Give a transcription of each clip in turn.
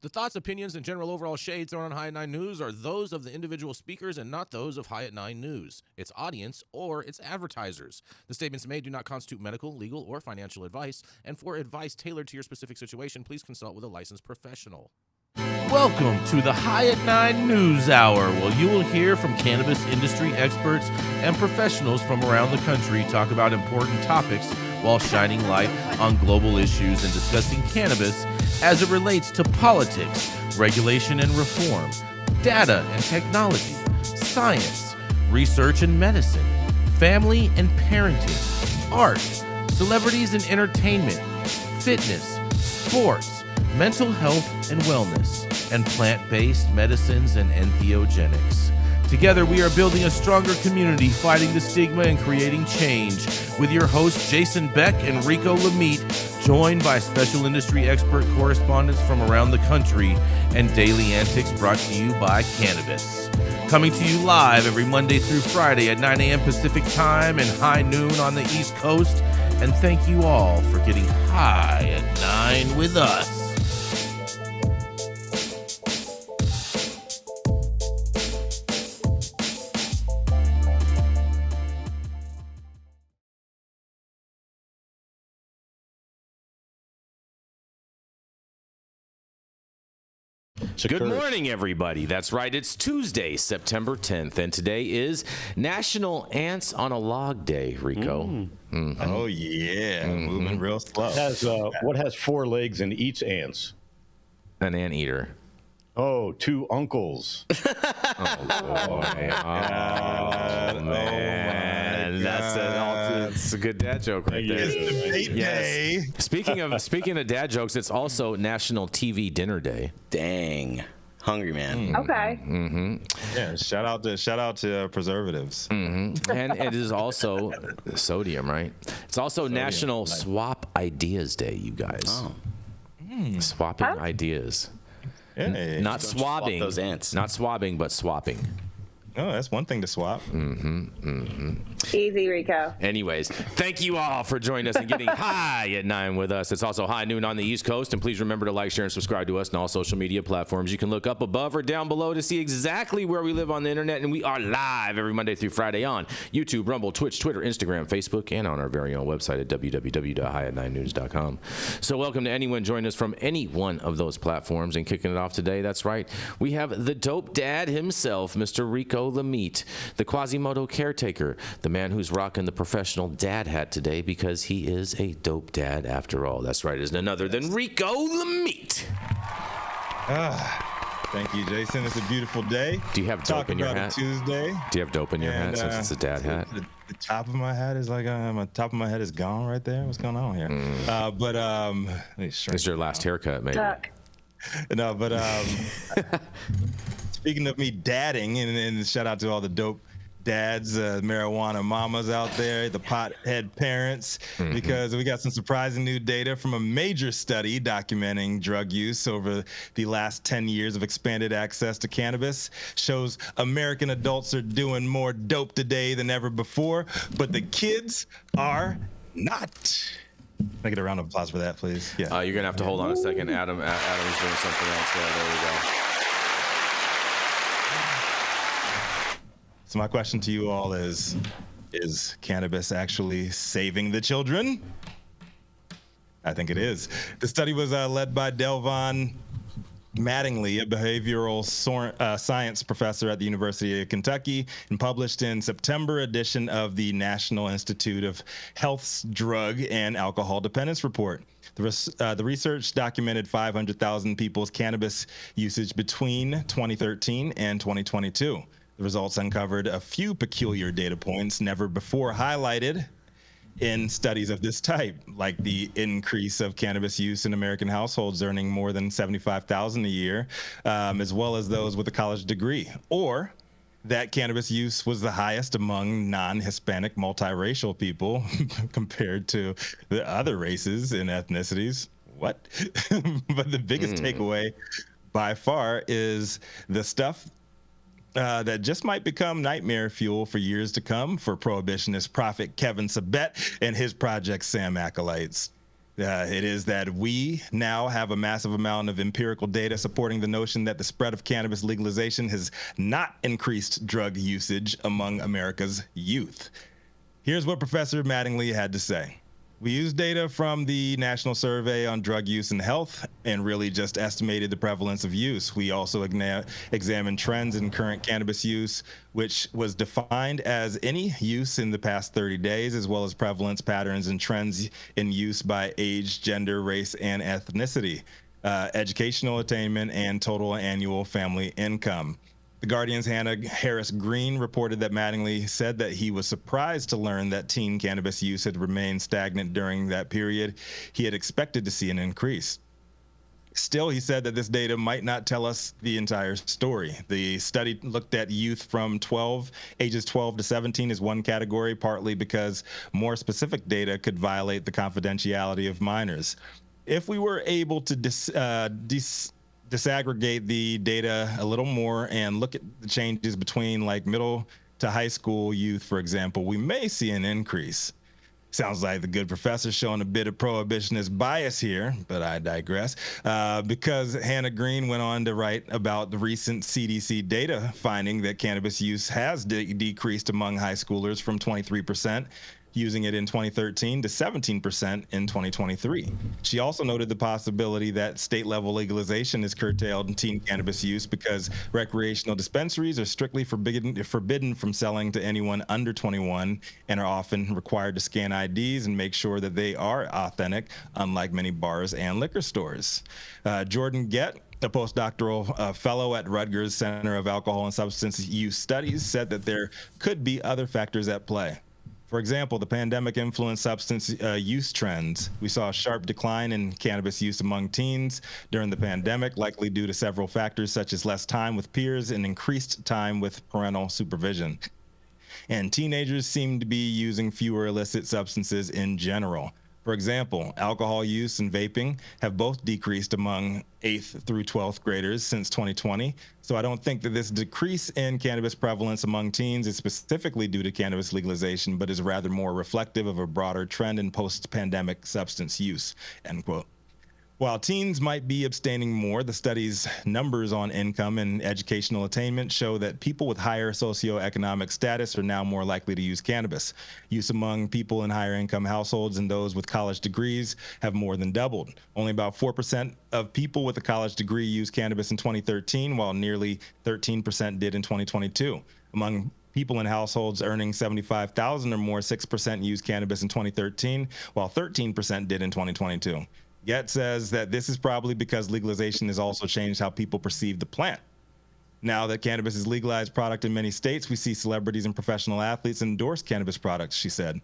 The thoughts, opinions, and general overall shade thrown on High at 9 News are those of the individual speakers and not those of High at 9 News, its audience, or its advertisers. The statements made do not constitute medical, legal, or financial advice, and for advice tailored to your specific situation, please consult with a licensed professional. Welcome to the High at 9 News Hour, where you will hear from cannabis industry experts and professionals from around the country talk about important topics while shining light on global issues and discussing cannabis as it relates to politics, regulation and reform, data and technology, science, research and medicine, family and parenting, art, celebrities and entertainment, fitness, sports, mental health and wellness, and plant-based medicines and entheogenics. Together, we are building a stronger community, fighting the stigma and creating change. With your hosts, Jason Beck and Rico Lamitte, joined by special industry expert correspondents from around the country, and daily antics brought to you by Cannabis. Coming to you live every Monday through Friday at 9 a.m. Pacific Time and high noon on the East Coast. And thank you all for getting high at 9 with us. Good morning, everybody. That's right. It's Tuesday, September 10th, and today is National Ants on a Log Day, Rico. Mm-hmm. Oh, yeah. Moving real slow. What has four legs and eats ants? An anteater. Oh, two uncles. Oh, man. That's a good dad joke right there. Yes. Speaking of dad jokes, it's also National TV Dinner Day. Dang. Hungry man. Okay. Mm-hmm. Yeah, shout out to preservatives. Mm-hmm. And it is also sodium, right? It's also National Swap Ideas Day, you guys. Oh. Swapping ideas. Hey. Not swabbing. Swap those ants. Not swabbing, but swapping. Oh, that's one thing to swap. Easy, Rico. Anyways, thank you all for joining us and getting high at 9 with us. It's also high noon on the East Coast. And please remember to like, share, and subscribe to us on all social media platforms. You can look up above or down below to see exactly where we live on the internet. And we are live every Monday through Friday on YouTube, Rumble, Twitch, Twitter, Instagram, Facebook, and on our very own website at www.highat9news.com. So welcome to anyone joining us from any one of those platforms. And kicking it off today, that's right, we have the dope dad himself, Mr. Rico Lamitte, the Quasimodo caretaker, the man who's rocking the professional dad hat today because he is a dope dad after all. That's right, isn't another than Rico Lamitte. Thank you, Jason. It's a beautiful day. Do you have dope in your hat? Tuesday. Do you have dope in your hat since it's a dad hat? The top of my hat is top of my head is gone right there. What's going on here? It's your last haircut, maybe. No, but speaking of me dadding, and shout out to all the dope dads, marijuana mamas out there, the pothead parents, because we got some surprising new data from a major study documenting drug use over the last 10 years of expanded access to cannabis. Shows American adults are doing more dope today than ever before, but the kids are not. Can I get a round of applause for that, please? Yeah. You're gonna have to hold on a second. Adam's doing something else there. There we go. So my question to you all is cannabis actually saving the children? I think it is. The study was led by Delvon Mattingly, a behavioral science professor at the University of Kentucky, and published in September edition of the National Institute of Health's Drug and Alcohol Dependence Report. The research documented 500,000 people's cannabis usage between 2013 and 2022. The results uncovered a few peculiar data points never before highlighted in studies of this type, like the increase of cannabis use in American households earning more than $75,000 a year, as well as those with a college degree, or that cannabis use was the highest among non-Hispanic multiracial people compared to the other races and ethnicities. What? But the biggest takeaway by far is the stuff that just might become nightmare fuel for years to come for prohibitionist prophet Kevin Sabet and his Project Sam acolytes. It is that we now have a massive amount of empirical data supporting the notion that the spread of cannabis legalization has not increased drug usage among America's youth. Here's what Professor Mattingly had to say. We used data from the National Survey on Drug Use and Health and really just estimated the prevalence of use. We also examined trends in current cannabis use, which was defined as any use in the past 30 days, as well as prevalence patterns and trends in use by age, gender, race, and ethnicity, educational attainment, and total annual family income. The Guardian's Hannah Harris Green reported that Mattingly said that he was surprised to learn that teen cannabis use had remained stagnant during that period. He had expected to see an increase. Still, he said that this data might not tell us the entire story. The study looked at youth from ages 12 to 17 as one category, partly because more specific data could violate the confidentiality of minors. If we were able to disaggregate the data a little more and look at the changes between like middle to high school youth, for example, we may see an increase. Sounds like the good professor showing a bit of prohibitionist bias here, but I digress. Because Hannah Green went on to write about the recent CDC data finding that cannabis use has decreased among high schoolers from 23% using it in 2013 to 17% in 2023. She also noted the possibility that state-level legalization has curtailed teen cannabis use because recreational dispensaries are strictly forbidden from selling to anyone under 21 and are often required to scan IDs and make sure that they are authentic, unlike many bars and liquor stores. Jordan Gett, a postdoctoral fellow at Rutgers Center of Alcohol and Substance Use Studies, said that there could be other factors at play. For example, the pandemic influenced substance use trends. We saw a sharp decline in cannabis use among teens during the pandemic, likely due to several factors such as less time with peers and increased time with parental supervision. And teenagers seem to be using fewer illicit substances in general. For example, alcohol use and vaping have both decreased among 8th through 12th graders since 2020. So I don't think that this decrease in cannabis prevalence among teens is specifically due to cannabis legalization, but is rather more reflective of a broader trend in post-pandemic substance use, end quote. While teens might be abstaining more, the study's numbers on income and educational attainment show that people with higher socioeconomic status are now more likely to use cannabis. Use among people in higher income households and those with college degrees have more than doubled. Only about 4% of people with a college degree used cannabis in 2013, while nearly 13% did in 2022. Among people in households earning $75,000 or more, 6% used cannabis in 2013, while 13% did in 2022. Gett says that this is probably because legalization has also changed how people perceive the plant. Now that cannabis is legalized product in many states, we see celebrities and professional athletes endorse cannabis products, she said.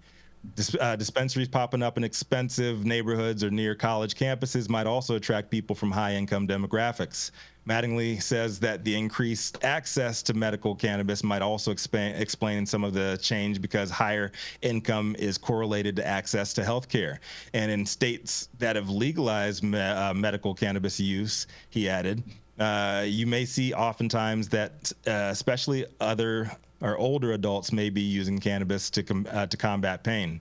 Dispensaries popping up in expensive neighborhoods or near college campuses might also attract people from high-income demographics. Mattingly says that the increased access to medical cannabis might also explain some of the change because higher income is correlated to access to health care. And in states that have legalized medical cannabis use, he added, you may see oftentimes that especially older adults may be using cannabis to combat pain.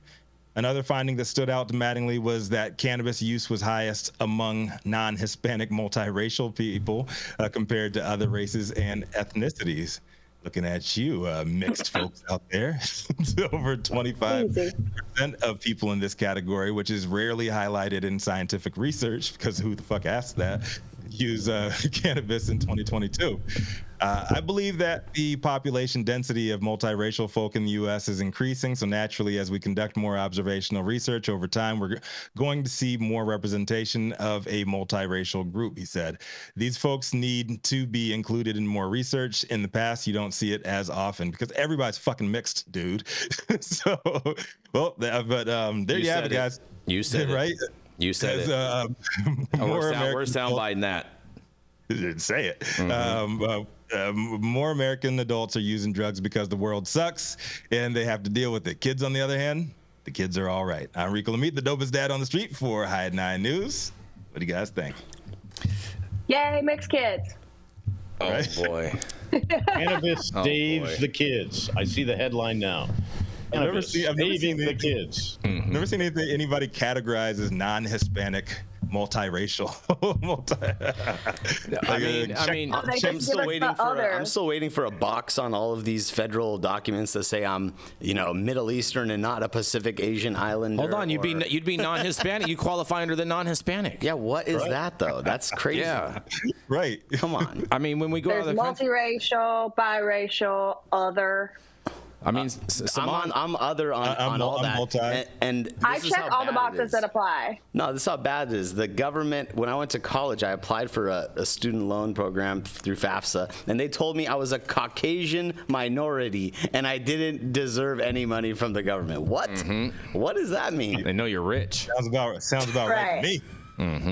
Another finding that stood out to Mattingly was that cannabis use was highest among non-Hispanic multiracial people compared to other races and ethnicities. Looking at you, mixed folks out there. Over 25% of people in this category, which is rarely highlighted in scientific research, because who the fuck asked that, use cannabis in 2022. I believe that the population density of multiracial folk in the U.S. is increasing, so naturally, as we conduct more observational research over time, we're going to see more representation of a multiracial group, he said. These folks need to be included in more research. In the past, you don't see it as often because everybody's fucking mixed, dude. So, well, but there you have it, guys. You said right? It. You said it. We're soundbiting that. Didn't say it. More American adults are using drugs because the world sucks and they have to deal with it. Kids, on the other hand, the kids are all right. I'm Rico Lamitte, the dopest dad on the street for High at 9 News. What do you guys think? Yay, mixed kids. Oh, right? Boy. Cannabis saves the kids. I see the headline now. cannabis, saving the kids. Never seen anybody categorized as non-Hispanic, multiracial. I'm still waiting for a box on all of these federal documents to say I'm, Middle Eastern and not a Pacific Asian islander. Hold on, you'd be non-Hispanic. You qualify under the non-Hispanic. Yeah, what is that though? That's crazy. Yeah, right. Come on. I mean, when we go out of the country, multiracial, biracial, other. I mean, I'm other on all that. Multi. And I check all the boxes that apply. No, this is how bad it is. The government, when I went to college, I applied for a student loan program through FAFSA, and they told me I was a Caucasian minority, and I didn't deserve any money from the government. What? What does that mean? they know you're rich. Sounds about right to me.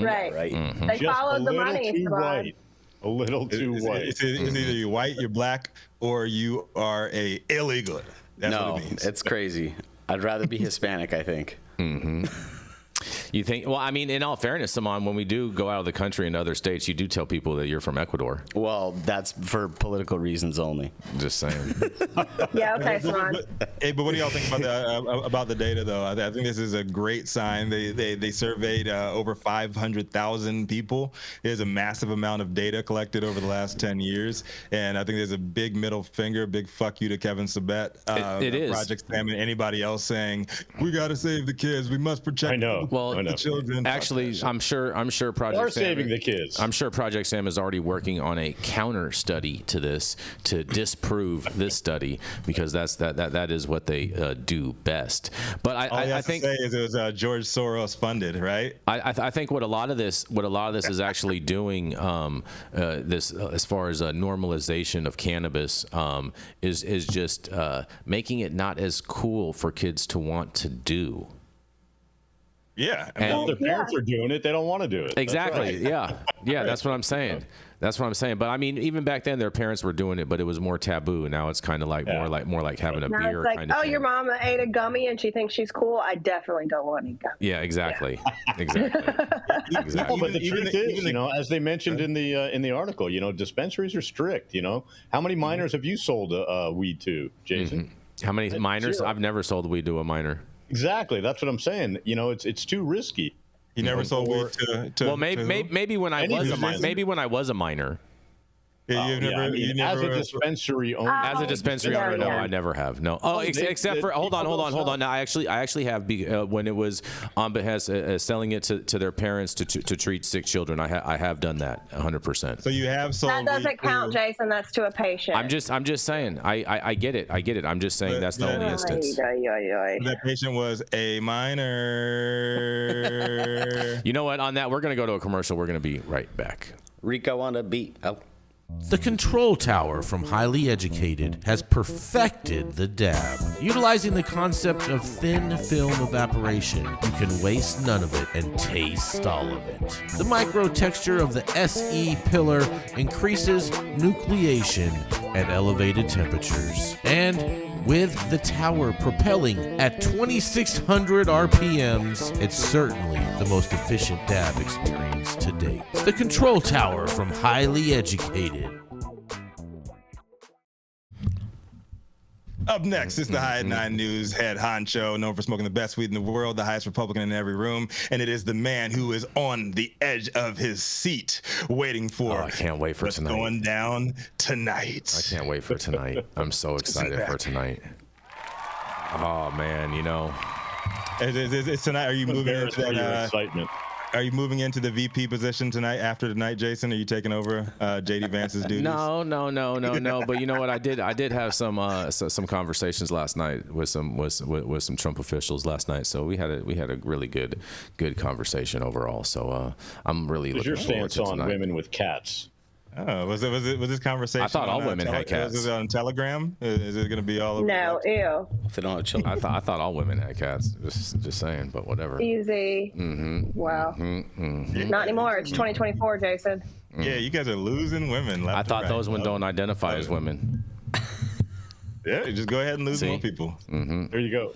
Right. They Just followed the money. too white. A little too white. It's either you're white, you're black, or you are a illegal. That's what it means. It's crazy. I'd rather be Hispanic, I think. You think? Well, I mean, in all fairness, Saman, when we do go out of the country in other states, you do tell people that you're from Ecuador. Well, that's for political reasons only. Just saying. Yeah, okay, Saman. But what do y'all think about the data, though? I think this is a great sign. They surveyed over 500,000 people. There's a massive amount of data collected over the last 10 years, and I think there's a big middle finger, big fuck you to Kevin Sabet, it is. Project Sam, and anybody else saying we got to save the kids, we must protect. I know. Well, the children. Actually, I'm sure Project Are Sam saving the kids. I'm sure Project Sam is already working on a counter study to this to disprove this study, because that is what they do best. But I think to say is it was George Soros funded, right? I think what a lot of this is actually doing, this as far as a normalization of cannabis, is just making it not as cool for kids to want to do. Yeah. If their parents are doing it, they don't want to do it. Exactly. That's right. Yeah. That's what I'm saying. That's what I'm saying. But I mean, even back then, their parents were doing it, but it was more taboo. Now it's kind of like more like having a Now beer it's like, kind of thing. your mama ate a gummy and she thinks she's cool. I definitely don't want any gummy. Yeah, exactly. Exactly. Well, but the truth is, as they mentioned in the article, dispensaries are strict. How many minors have you sold weed to, Jason? How many minors? 0. I've never sold weed to a minor. Exactly. That's what I'm saying. It's too risky. You never sold weed to well, maybe when I was a minor. Maybe when I was a minor. Yeah, as a dispensary owner. As a dispensary owner, no, I never have. No. Oh, except for hold on. Now, I actually have when it was on behest selling it to their parents to treat sick children. I have done that 100%. So you have sold. That doesn't count, Jason. That's to a patient. I'm just saying. I get it. I'm just saying that's the only instance. That patient was a minor. You know what? On that, we're gonna go to a commercial. We're gonna be right back. Rico on a beat. Oh. The Control Tower from Highly Educated has perfected the dab. Utilizing the concept of thin film evaporation, you can waste none of it and taste all of it. The micro texture of the SE pillar increases nucleation at elevated temperatures. And with the tower propelling at 2,600 RPMs, it's certainly the most efficient dab experience to date. The Control Tower from Highly Educated. Up next is the High at 9 News head honcho, known for smoking the best weed in the world, the highest Republican in every room, and it is the man who is on the edge of his seat, waiting for. I can't wait for what's tonight. Going down tonight. I can't wait for tonight. I'm so excited for tonight. Oh man, It's tonight. Are you moving into that excitement? Are you moving into the VP position tonight after tonight, Jason? Are you taking over JD Vance's duties? No. But you know what? I did have some conversations last night with some Trump officials last night. So we had a really good conversation overall. So I'm really looking forward to tonight. Your stance on women with cats. Oh, was this conversation? I thought all women had cats. Was it on Telegram? Is it going to be all over? No, ew. If they don't have children. I thought all women had cats. Just saying, but whatever. Easy. Well, not anymore. It's 2024, Jason. Yeah, you guys are losing women. I thought those ones don't identify as women. Yeah, just go ahead and lose more people. There you go.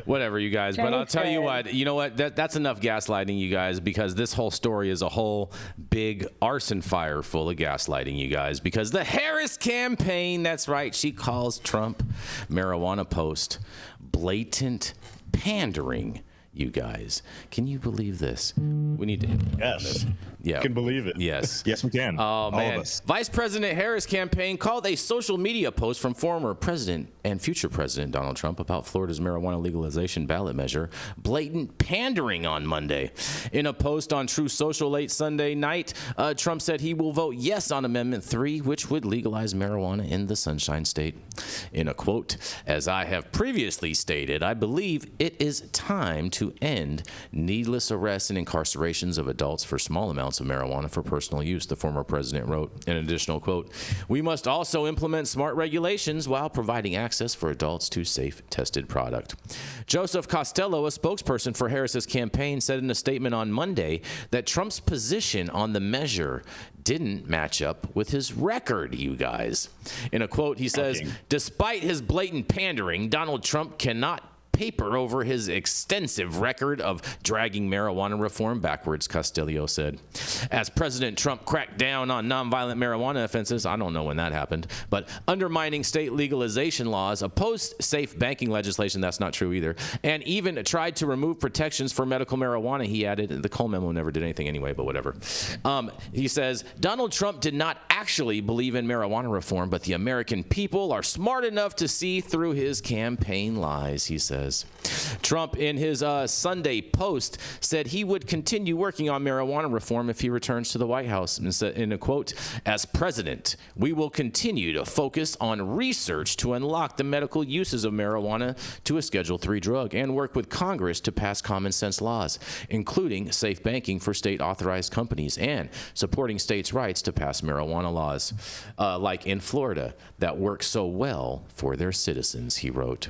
Whatever, you guys. But I'll tell you what. You know what? That's enough gaslighting, you guys, because this whole story is a whole big arson fire full of gaslighting, you guys. Because the Harris campaign, that's right, she calls Trump marijuana post blatant pandering. You guys, can you believe this? We need to end on this. Yeah, can believe it. Yes, Yes, we can. Oh, man. All of us. Vice President Harris' campaign called a social media post from former President and future President Donald Trump about Florida's marijuana legalization ballot measure blatant pandering on Monday. In a post on True Social late Sunday night, Trump said he will vote yes on Amendment 3, which would legalize marijuana in the Sunshine State. In a quote, "As I have previously stated, I believe it is time to end needless arrests and incarcerations of adults for small amounts of marijuana for personal use," the former president wrote. In an additional quote, "We must also implement smart regulations while providing access for adults to safe, tested product." Joseph Costello, a spokesperson for Harris's campaign, said in a statement on Monday that Trump's position on the measure didn't match up with his record, you guys. In a quote, he says, "Despite his blatant pandering, Donald Trump cannot paper over his extensive record of dragging marijuana reform backwards," Costello said. As President Trump cracked down on nonviolent marijuana offenses, I don't know when that happened, but undermining state legalization laws, opposed safe banking legislation, that's not true either, and even tried to remove protections for medical marijuana, he added. The Cole memo never did anything anyway, but whatever. He says, "Donald Trump did not actually believe in marijuana reform, but the American people are smart enough to see through his campaign lies," he says. Trump, in his Sunday post, said he would continue working on marijuana reform if he returns to the White House. And said, in a quote, "As president, we will continue to focus on research to unlock the medical uses of marijuana to a Schedule III drug and work with Congress to pass common sense laws, including safe banking for state-authorized companies and supporting states' rights to pass marijuana laws, like in Florida, that work so well for their citizens," he wrote.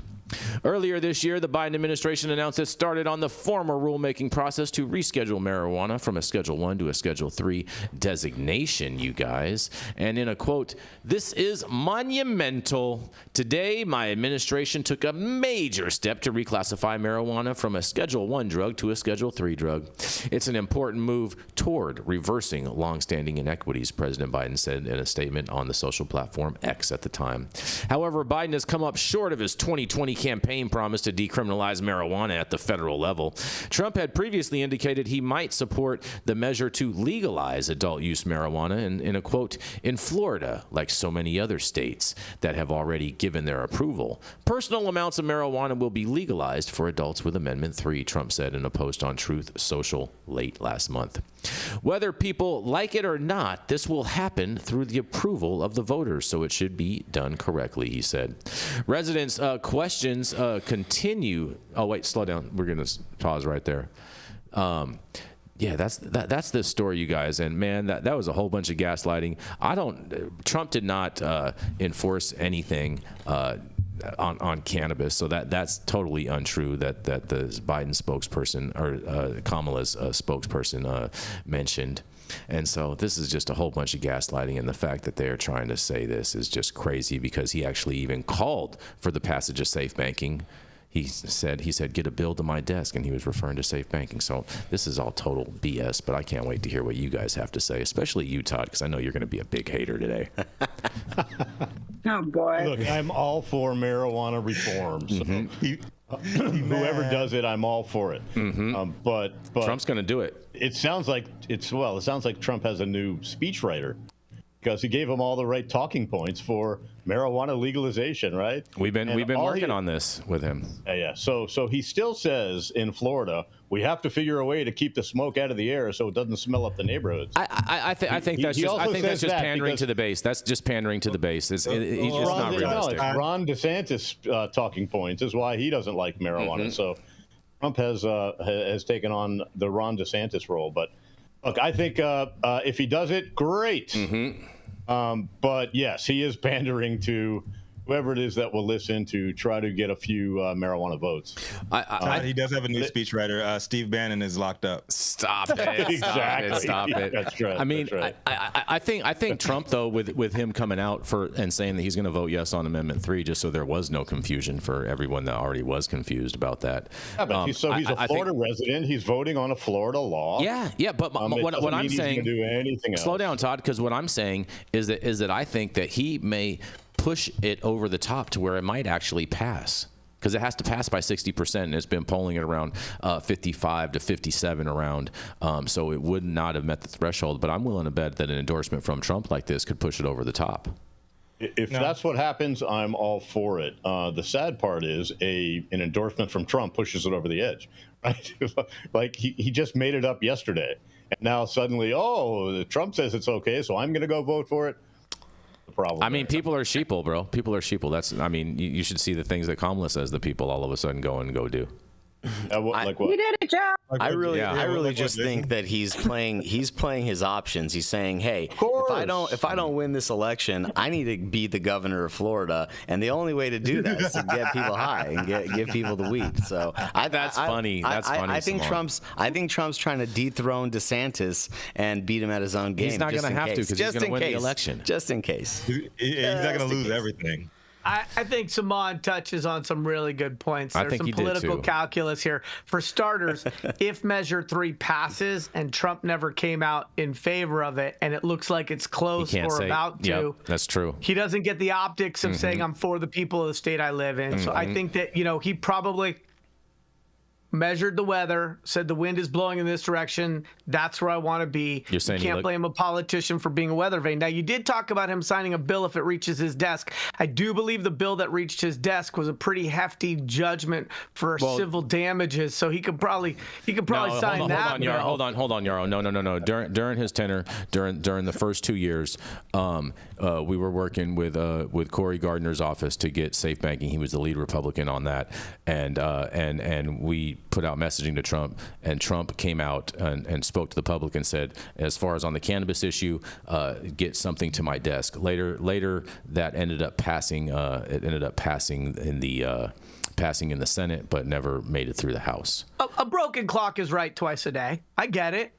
Earlier this year, the Biden administration announced it started on the formal rulemaking process to reschedule marijuana from a Schedule I to a Schedule III designation, you guys. And in a quote, "This is monumental. Today, my administration took a major step to reclassify marijuana from a Schedule I drug to a Schedule III drug. It's an important move toward reversing longstanding inequities," President Biden said in a statement on the social platform X at the time. However, Biden has come up short of his 2020 campaign promise to decriminalize marijuana at the federal level. Trump had previously indicated he might support the measure to legalize adult use marijuana, and in a quote, "In Florida, like so many other states that have already given their approval, personal amounts of marijuana will be legalized for adults with Amendment 3, Trump said in a post on Truth Social late last month. "Whether people like it or not, this will happen through the approval of the voters, so it should be done correctly," he said. Residents' questions continue. Oh, wait, slow down. We're going to pause right there. Yeah, that's this story, you guys. And man, that was a whole bunch of gaslighting. Trump did not enforce anything on cannabis, so that's totally untrue that the Biden spokesperson or Kamala's spokesperson mentioned. And so this is just a whole bunch of gaslighting, and the fact that they're trying to say this is just crazy, because he actually even called for the passage of safe banking. He said, "Get a bill to my desk," and he was referring to safe banking. So this is all total BS, but I can't wait to hear what you guys have to say, especially you, Todd, because I know you're going to be a big hater today. Oh, boy. Look, I'm all for marijuana reform. So whoever does it, I'm all for it. But Trump's going to do it. It sounds like Trump has a new speechwriter, because he gave him all the right talking points for marijuana legalization, right? We've been working on this with him. Yeah. So he still says in Florida, we have to figure a way to keep the smoke out of the air so it doesn't smell up the neighborhoods. I think that's just pandering to the base. That's just pandering to the base. It's not realistic. Ron DeSantis talking points is why he doesn't like marijuana. So Trump has taken on the Ron DeSantis role. But look, I think if he does it, great. But yes, he is pandering to whoever it is that will listen to try to get a few marijuana votes. He does have a new speechwriter. Steve Bannon is locked up. Stop it. Exactly. Stop it. That's right. I mean, that's right. I think Trump, though, with him coming out and saying that he's going to vote yes on Amendment 3, just so there was no confusion for everyone that already was confused about that. Yeah, but he's a Florida resident. He's voting on a Florida law. Yeah. But what I'm saying, do anything else. Slow down, Todd, because what I'm saying is that I think that he may push it over the top to where it might actually pass. because it has to pass by 60%, and it's been polling at around 55 to 57 around. So it would not have met the threshold. But I'm willing to bet that an endorsement from Trump like this could push it over the top. If that's what happens, I'm all for it. The sad part is an endorsement from Trump pushes it over the edge, right? Like he just made it up yesterday, and now suddenly, Trump says it's okay, so I'm going to go vote for it. The problem. I mean, people are sheeple, bro. People are sheeple. I mean, you should see the things that Kamala says that people all of a sudden go do. Like what? You did it, Joe. I really just think that he's playing his options. He's saying, hey, if I don't win this election, I need to be the governor of Florida, and the only way to do that is to get people high and give people the weed. So that's funny. I think Trump's trying to dethrone DeSantis and beat him at his own game. He's not going to have to, because he's going to win the election. Just in case. He's not going to lose everything. I think Saman touches on some really good points. There's some he did political too. calculus here. For starters, if Measure 3 passes and Trump never came out in favor of it, and it looks like it's close or about to, yep, that's true. He doesn't get the optics of saying, I'm for the people of the state I live in. So I think that, he probably measured the weather, said the wind is blowing in this direction. That's where I want to be. You're saying you can't blame a politician for being a weather vane. Now, you did talk about him signing a bill if it reaches his desk. I do believe the bill that reached his desk was a pretty hefty judgment for civil damages, so he could probably sign that bill. Hold on, Yarrow. No. During his tenure, during the first 2 years, we were working with Cory Gardner's office to get safe banking. He was the lead Republican on that, and we put out messaging to Trump, and Trump came out and spoke to the public and said, as far as on the cannabis issue, get something to my desk. Later that ended up passing. It ended up passing in the Senate, but never made it through the House. A broken clock is right twice a day. I get it.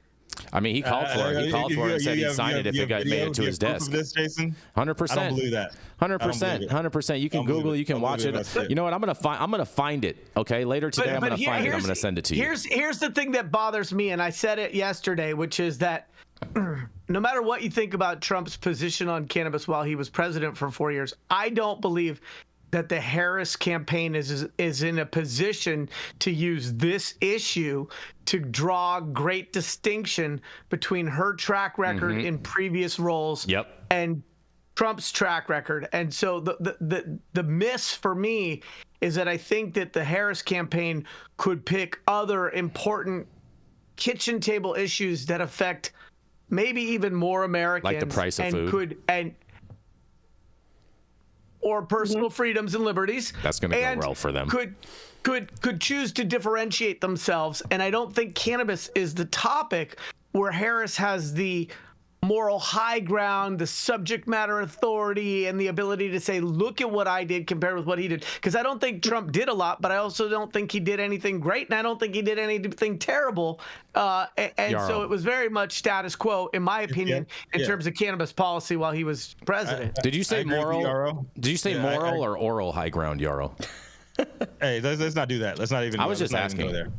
I mean, he called for it. He called for it and said he'd sign it if it made it to his desk. This, Jason? 100%. I don't believe that. 100%. You can Google it. You can watch it. You know what? I'm gonna find it. Okay, later today I'm gonna find it. I'm gonna send it to you. Here's the thing that bothers me, and I said it yesterday, which is that no matter what you think about Trump's position on cannabis while he was president for 4 years, I don't believe that the Harris campaign is in a position to use this issue to draw great distinction between her track record in previous roles and Trump's track record. And so the miss for me is that I think that the Harris campaign could pick other important kitchen table issues that affect maybe even more Americans, like the price of food, or personal freedoms and liberties. That's going to go well for them. Could choose to differentiate themselves. And I don't think cannabis is the topic where Harris has the moral high ground, the subject matter authority, and the ability to say, look at what I did compared with what he did. Because I don't think Trump did a lot, but I also don't think he did anything great, and I don't think he did anything terrible. So it was very much status quo, in my opinion, in terms of cannabis policy while he was president. Did you say moral? Did you say moral or oral high ground, Yarrow? Hey, let's not do that. Let's not even. I was just asking. Go there.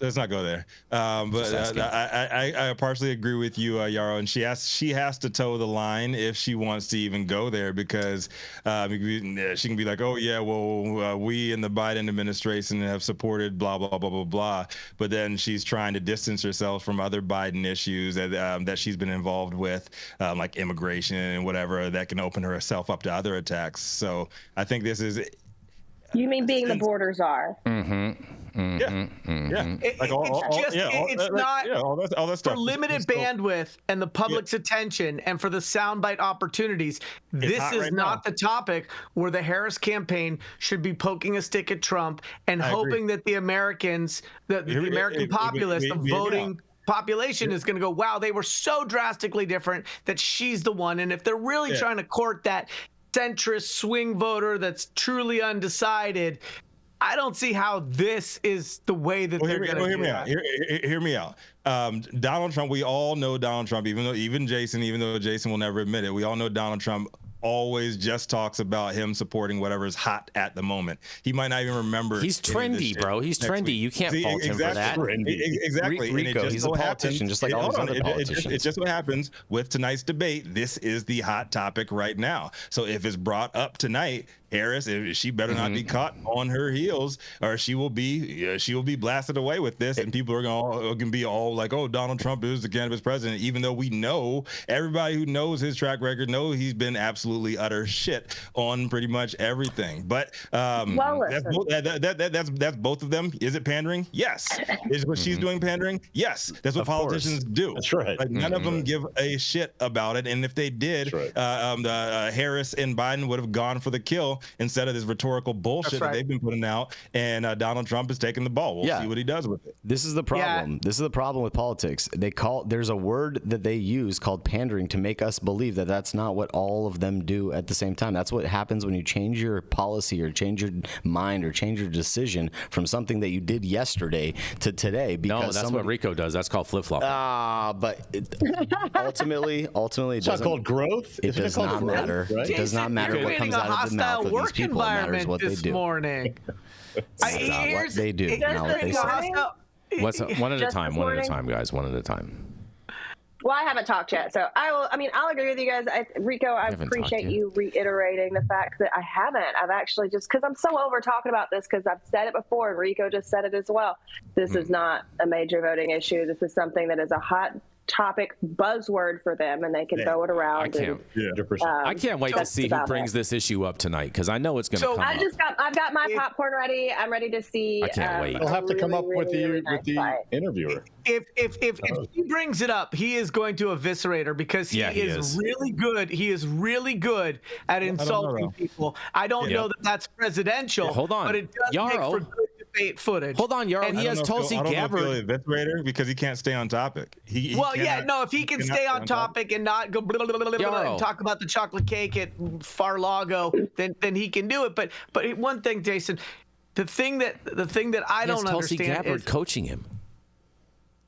Let's not go there. I partially agree with you, Yarrow, and she has to toe the line if she wants to even go there, because she can be like, oh yeah, well we in the Biden administration have supported blah blah blah blah blah, but then she's trying to distance herself from other Biden issues that she's been involved with, like immigration and whatever, that can open herself up to other attacks. So I think this is. You mean being the border czar? It's not all that stuff. For limited bandwidth and the public's attention, and for the soundbite opportunities. This is not the topic where the Harris campaign should be poking a stick at Trump and hoping that the Americans, the American populace, the voting population is going to go, wow, they were so drastically different that she's the one. And if they're really trying to court that centrist swing voter that's truly undecided, I don't see how this is the way that they're going to do that. Hear me out. Donald Trump, we all know Donald Trump, even though Jason will never admit it, we all know Donald Trump always just talks about him supporting whatever is hot at the moment. He might not even remember. He's trendy, bro. He's trendy. You can't fault him for that. Exactly. Rico, he's a politician, just like all these other politicians. It's just what happens with tonight's debate. This is the hot topic right now. So if it's brought up tonight, Harris, she better not be caught on her heels, or she will be blasted away with this, and people are gonna be all like, "Oh, Donald Trump is the cannabis president," even though we know, everybody who knows his track record know he's been absolutely utter shit on pretty much everything. But that's both of them. Is it pandering? Yes. Is what she's doing pandering? Yes. That's what politicians do. That's right. Like, none of them give a shit about it, and if they did, Harris and Biden would have gone for the kill instead of this rhetorical bullshit that they've been putting out, and Donald Trump is taking the ball. We'll see what he does with it. This is the problem. This is the problem with politics. There's a word that they use called pandering to make us believe that that's not what all of them do at the same time. That's what happens when you change your policy or change your mind or change your decision from something that you did yesterday to today. Because that's what Rico does. That's called flip-flopping. But ultimately, it's not called growth. It does not matter. Right? It does not matter what comes out of the mouth of these people. It matters what they do. Morning. What they do, not what they say. One at a time. One at a time, guys. One at a time. Well, I haven't talked yet, so I'll agree with you guys. Rico, I appreciate you reiterating the fact that I haven't. I've actually just, because I'm so over talking about this, because I've said it before, and Rico just said it as well. This is not a major voting issue. This is something that is a hot topic buzzword for them, and they can throw it around. I can't wait to see who brings this issue up tonight, because I know it's going to come up. I've got my popcorn ready. I'm ready to see. I can't wait. I'll have to come up with the interviewer. If he brings it up, he is going to eviscerate her, because he is really good. He is really good at insulting people. I don't know that that's presidential. Hold on, but it does make for good debate footage. Hold on, Yarrow. He has Tulsi Gabbard. Eviscerator, because he can't stay on topic. If he can stay on topic and not go and talk about the chocolate cake at Far-Lago, then he can do it. But one thing, Jason, the thing that I don't understand Tulsi Gabbard is coaching him.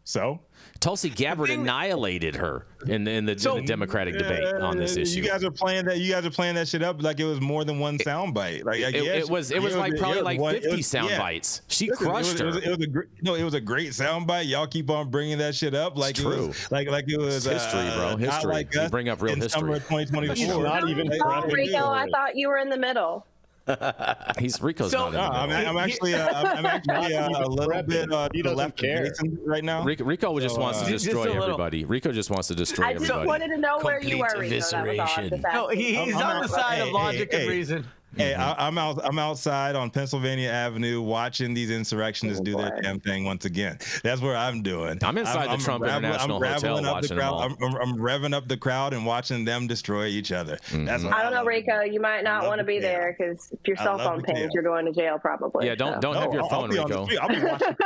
So Tulsi Gabbard annihilated her in the Democratic debate on this issue. You guys are playing that shit up like it was more than one soundbite. Like it was like probably 50 sound bites. She crushed her. It was a great soundbite. Y'all keep on bringing that shit up like it was like it was history, bro. History. Like you bring up real history. Summer of 2024. Not even Rico, I thought you were in the middle. Rico's not in the middle. I'm actually a little bit to the left of Jason right now. Rico just wants to destroy everybody. Rico just wants to destroy everybody. I just wanted to know where you were, Rico. No, he's on the side of logic and reason. Hey, I'm outside on Pennsylvania Avenue watching these insurrectionists do their damn thing once again. That's where I'm doing. I'm inside the Trump International Hotel watching them all. I'm revving up the crowd and watching them destroy each other. That's what I don't know, Rico. You might not want to be there, because if your cell phone pings, you're going to jail probably. Yeah, don't have your phone, Rico. I'll be watching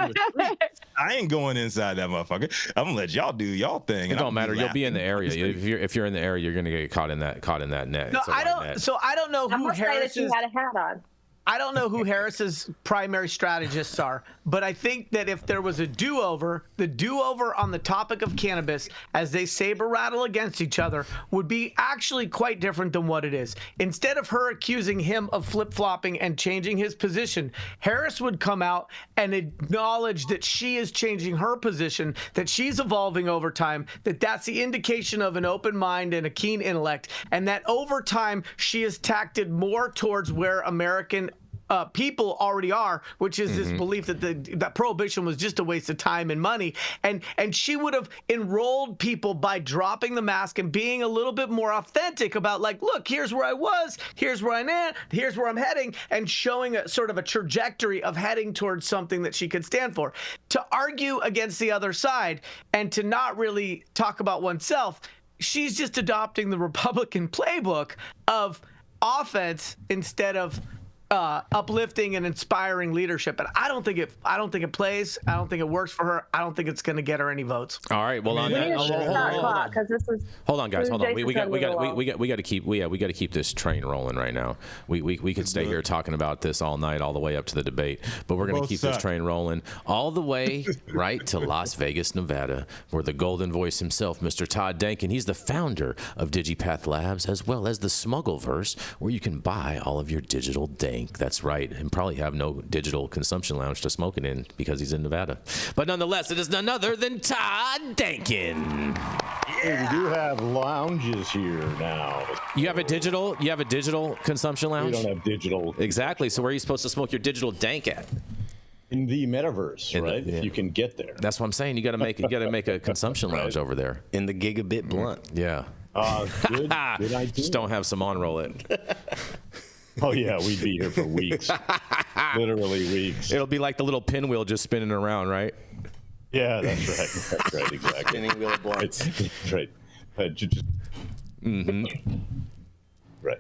I ain't going inside that motherfucker. I'm gonna let y'all do y'all thing. It don't matter. You'll be in the area. If you're in the area, you're gonna get caught in that net. No, I don't. So I don't know who Harris. You had a hat on. I don't know who Harris's primary strategists are, but I think that if there was a do-over, the do-over on the topic of cannabis as they saber rattle against each other would be actually quite different than what it is. Instead of her accusing him of flip-flopping and changing his position, Harris would come out and acknowledge that she is changing her position, that she's evolving over time, that that's the indication of an open mind and a keen intellect, and that over time she has tacted more towards where American people already are, which is this belief that that prohibition was just a waste of time and money, and she would have enrolled people by dropping the mask and being a little bit more authentic about, like, look, here's where I was, here's where I'm at, here's where I'm heading, and showing a sort of a trajectory of heading towards something that she could stand for. To argue against the other side and to not really talk about oneself, she's just adopting the Republican playbook of offense instead of uplifting and inspiring leadership, and I don't think it plays. I don't think it works for her. I don't think it's going to get her any votes. All right. Well, hold on, guys. Hold on. We got to keep this train rolling right now. We could stay here talking about this all night, all the way up to the debate, but we're going to keep this train rolling all the way right to Las Vegas, Nevada, where the golden voice himself, Mr. Todd Denkin, he's the founder of DigiPath Labs, as well as the Smuggleverse, where you can buy all of your digital dank. That's right, and probably have no digital consumption lounge to smoke it in because he's in Nevada. But nonetheless, it is none other than Todd Denkin. Hey, we do have lounges here now. You have a digital consumption We lounge? don't have digital. Exactly. So where are you supposed to smoke your digital dank at? In the metaverse, right? yeah. If you can get there. That's what I'm saying. You got to make a consumption lounge over there. In the gigabit blunt. Yeah. Good idea. Just don't have some on-roll it. Oh, yeah, we'd be here for weeks. Literally weeks. It'll be like the little pinwheel just spinning around, right? Yeah, that's right. That's right, exactly. Spinning wheel of blunts. That's right. Right.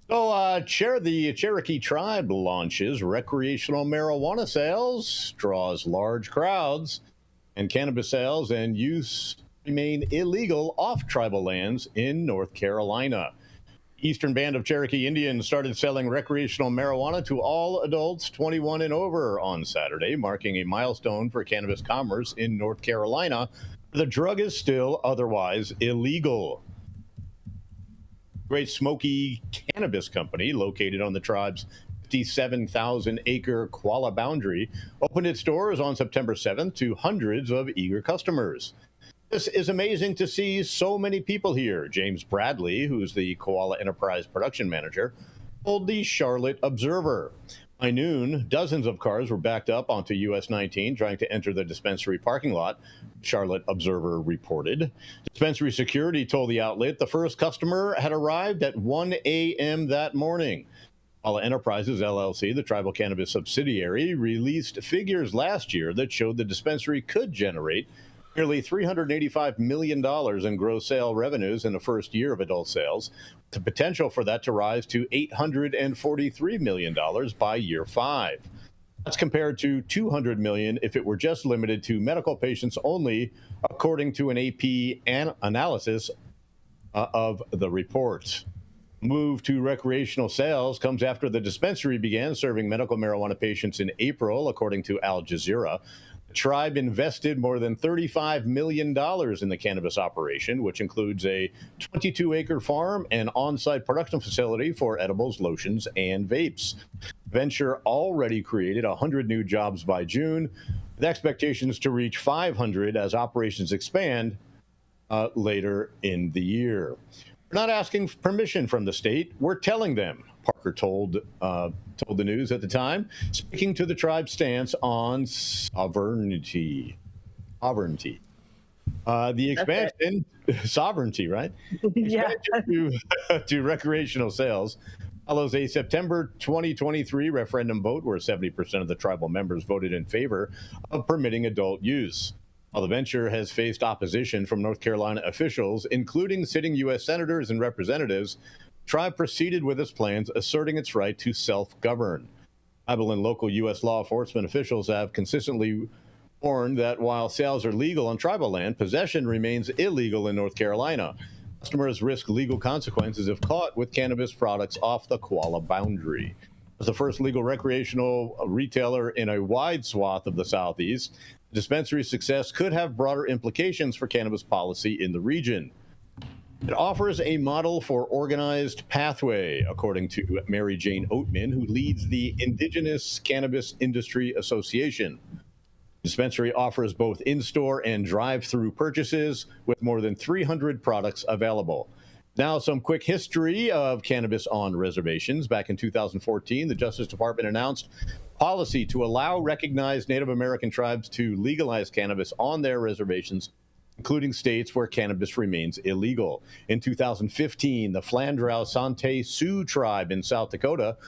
So, the Cherokee tribe launches recreational marijuana sales, draws large crowds, and cannabis sales and use remain illegal off tribal lands in North Carolina. Eastern Band of Cherokee Indians started selling recreational marijuana to all adults 21 and over on Saturday, marking a milestone for cannabis commerce in North Carolina. The drug is still otherwise illegal. Great Smoky Cannabis Company, located on the tribe's 57,000-acre Qualla boundary, opened its doors on September 7th to hundreds of eager customers. This is amazing to see so many people here. James Bradley, who's the Koala Enterprise production manager, told the Charlotte Observer. By noon, dozens of cars were backed up onto US 19 trying to enter the dispensary parking lot, Charlotte Observer reported. Dispensary security told the outlet the first customer had arrived at 1 a.m. that morning. Koala Enterprises, LLC, the tribal cannabis subsidiary, released figures last year that showed the dispensary could generate nearly $385 million in gross sale revenues in the first year of adult sales, with the potential for that to rise to $843 million by year 5. That's compared to $200 million if it were just limited to medical patients only, according to an AP analysis of the report. Move to recreational sales comes after the dispensary began serving medical marijuana patients in April, according to Al Jazeera. The tribe invested more than $35 million in the cannabis operation, which includes a 22-acre farm and on-site production facility for edibles, lotions, and vapes. Venture already created 100 new jobs by June, with expectations to reach 500 as operations expand later in the year. We're not asking permission from the state. We're telling them, Parker told the news at the time, speaking to the tribe's stance on sovereignty. The expansion, sovereignty, right? Yeah. Expansion to recreational sales follows a September 2023 referendum vote where 70% of the tribal members voted in favor of permitting adult use. While the venture has faced opposition from North Carolina officials, including sitting U.S. senators and representatives, the tribe proceeded with its plans, asserting its right to self-govern. Tribal and local U.S. law enforcement officials have consistently warned that while sales are legal on tribal land, possession remains illegal in North Carolina. Customers risk legal consequences if caught with cannabis products off the Koala boundary. As the first legal recreational retailer in a wide swath of the Southeast, dispensary's success could have broader implications for cannabis policy in the region. It offers a model for organized pathway, according to Mary Jane Oatman, who leads the Indigenous Cannabis Industry Association. Dispensary offers both in-store and drive-through purchases with more than 300 products available. Now, some quick history of cannabis on reservations. Back in 2014, the Justice Department announced policy to allow recognized Native American tribes to legalize cannabis on their reservations, including states where cannabis remains illegal. In 2015, the Flandreau Sante Sioux tribe in South Dakota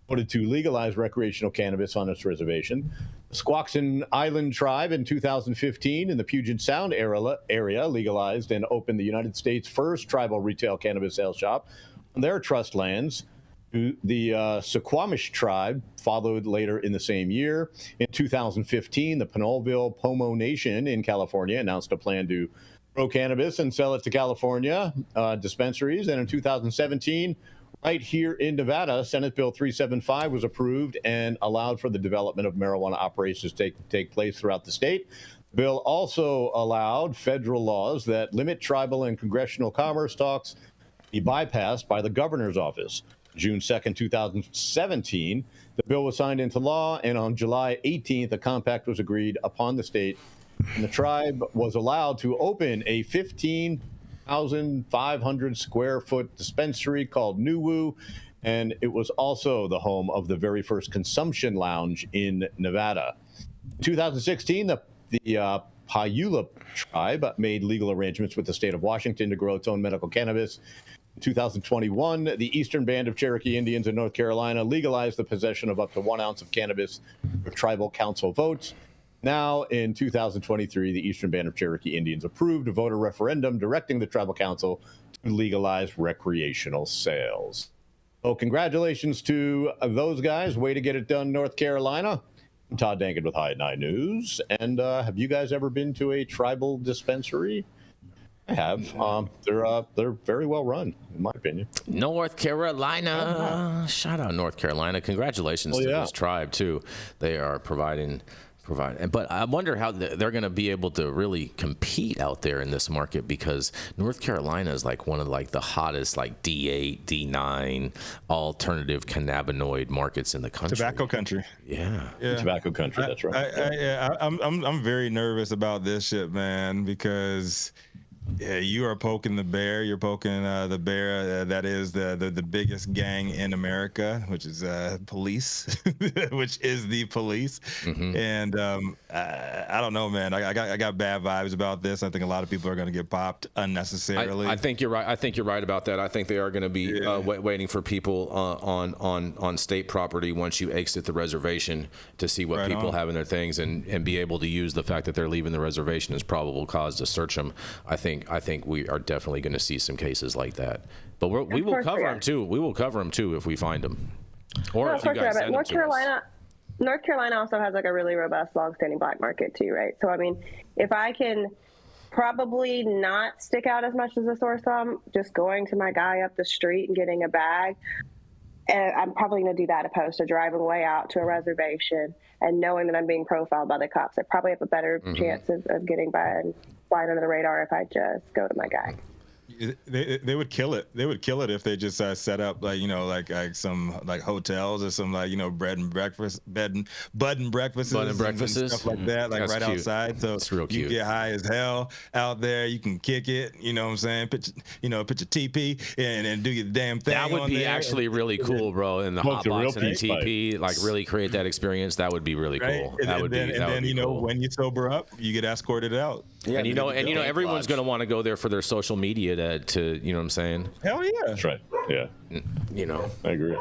voted to legalize recreational cannabis on its reservation. The Squaxin Island tribe in 2015 in the Puget Sound area legalized and opened the United States' first tribal retail cannabis sales shop on their trust lands. The Suquamish tribe followed later in the same year. In 2015, the Pinolville Pomo Nation in California announced a plan to grow cannabis and sell it to California dispensaries. And in 2017, right here in Nevada, Senate Bill 375 was approved and allowed for the development of marijuana operations to take place throughout the state. The bill also allowed federal laws that limit tribal and congressional commerce talks be bypassed by the governor's office. June 2nd, 2017, the bill was signed into law, and on July 18th, a compact was agreed upon the state, and the tribe was allowed to open a 15 1,500 square foot dispensary called Nuwu, and it was also the home of the very first consumption lounge in Nevada. In 2016, the Puyallup tribe made legal arrangements with the state of Washington to grow its own medical cannabis. In 2021, the Eastern Band of Cherokee Indians in North Carolina legalized the possession of up to 1 ounce of cannabis with tribal council votes. Now, in 2023, the Eastern Band of Cherokee Indians approved a voter referendum directing the tribal council to legalize recreational sales. So congratulations to those guys. Way to get it done, North Carolina. I'm Todd Denkin with High at Night News. And have you guys ever been to a tribal dispensary? I have. They're very well run, in my opinion. North Carolina. Shout out North Carolina. Congratulations to this tribe, too. They are providing. But I wonder how they're going to be able to really compete out there in this market, because North Carolina is like one of the hottest D8, D9 alternative cannabinoid markets in the country. Tobacco country. Yeah. Tobacco country. That's right. I'm very nervous about this shit, man, because you are poking the bear. You're poking the bear that is the biggest gang in America, which is police, which is the police. Mm-hmm. And I don't know, man. I got bad vibes about this. I think a lot of people are going to get popped unnecessarily. I think you're right. I think you're right about that. I think they are going to be waiting for people on state property once you exit the reservation to see what people have in their things, and be able to use the fact that they're leaving the reservation as probable cause to search them. I think we are definitely going to see some cases like that. But we will cover them too. We will cover them too if we find them. Or if you guys send them to us. North Carolina also has a really robust, long-standing black market too, right? So I mean, if I can probably not stick out as much as a sore thumb, just going to my guy up the street and getting a bag, I'm probably going to do that opposed to driving way out to a reservation and knowing that I'm being profiled by the cops. I probably have a better chance of getting by and flying under the radar if I just go to my guy. They would kill it. They would kill it if they just set up some hotels or some bed and breakfasts and stuff like that, That's right cute. outside. So that's real cute. You get high as hell out there. You can kick it. You know what I'm saying? Put your TP and do your damn thing. That would be actually really cool, bro. In the hot box and the TP, really create that experience. That would be really cool. And then cool. When you sober up, you get escorted out. Yeah, and everyone's going to want to go there for their social media to you know what I'm saying? Hell yeah. That's right. Yeah. I agree.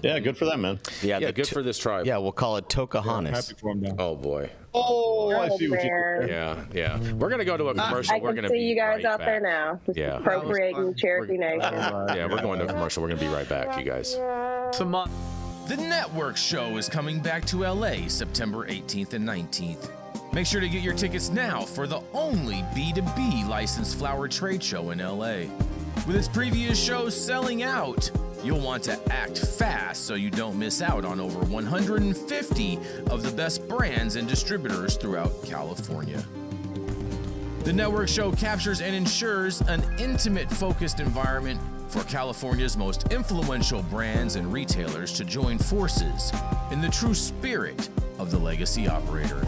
Yeah, good for them, man. Yeah, good for this tribe. Yeah, we'll call it Tocahanis. Happy for them, though. Oh boy. Oh, I see what you did. Yeah. We're gonna go to a commercial. I can see you guys out there now. Just appropriating Cherokee Nation. We're going to a commercial. We're gonna be right back, you guys. The Network Show is coming back to LA September 18th and 19th. Make sure to get your tickets now for the only B2B licensed flower trade show in LA. With its previous shows selling out, you'll want to act fast so you don't miss out on over 150 of the best brands and distributors throughout California. The Network Show captures and ensures an intimate, focused environment for California's most influential brands and retailers to join forces in the true spirit of the legacy operator.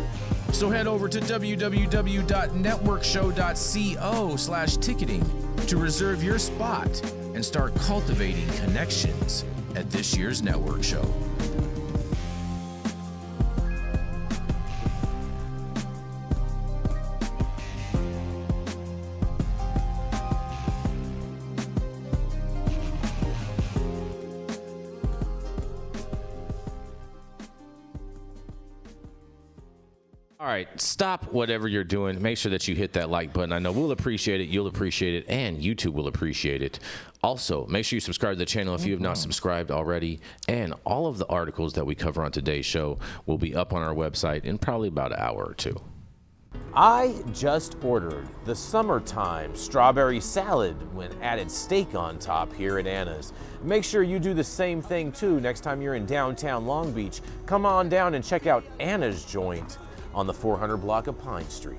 So head over to www.networkshow.co/ticketing to reserve your spot and start cultivating connections at this year's Network Show. All right, stop whatever you're doing. Make sure that you hit that like button. I know we'll appreciate it, you'll appreciate it, and YouTube will appreciate it. Also, make sure you subscribe to the channel if you have not subscribed already. And all of the articles that we cover on today's show will be up on our website in probably about an hour or two. I just ordered the summertime strawberry salad when added steak on top here at Anna's. Make sure you do the same thing too next time you're in downtown Long Beach. Come on down and check out Anna's joint on the 400 block of Pine Street.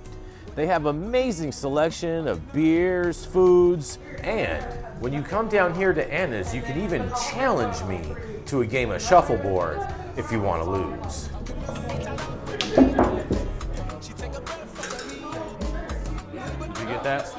They have amazing selection of beers, foods, and when you come down here to Anna's, you can even challenge me to a game of shuffleboard if you want to lose. Did you get that?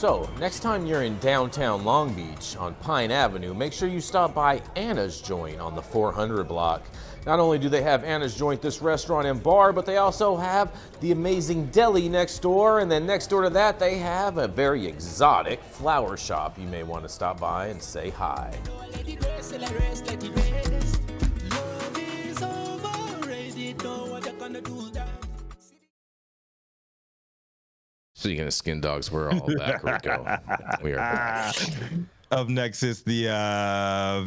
So, next time you're in downtown Long Beach on Pine Avenue, make sure you stop by Anna's Joint on the 400 block. Not only do they have Anna's Joint, this restaurant and bar, but they also have the amazing deli next door. And then next door to that, they have a very exotic flower shop. You may want to stop by and say hi. Speaking of skin dogs, we're all back. We are back. Up next is the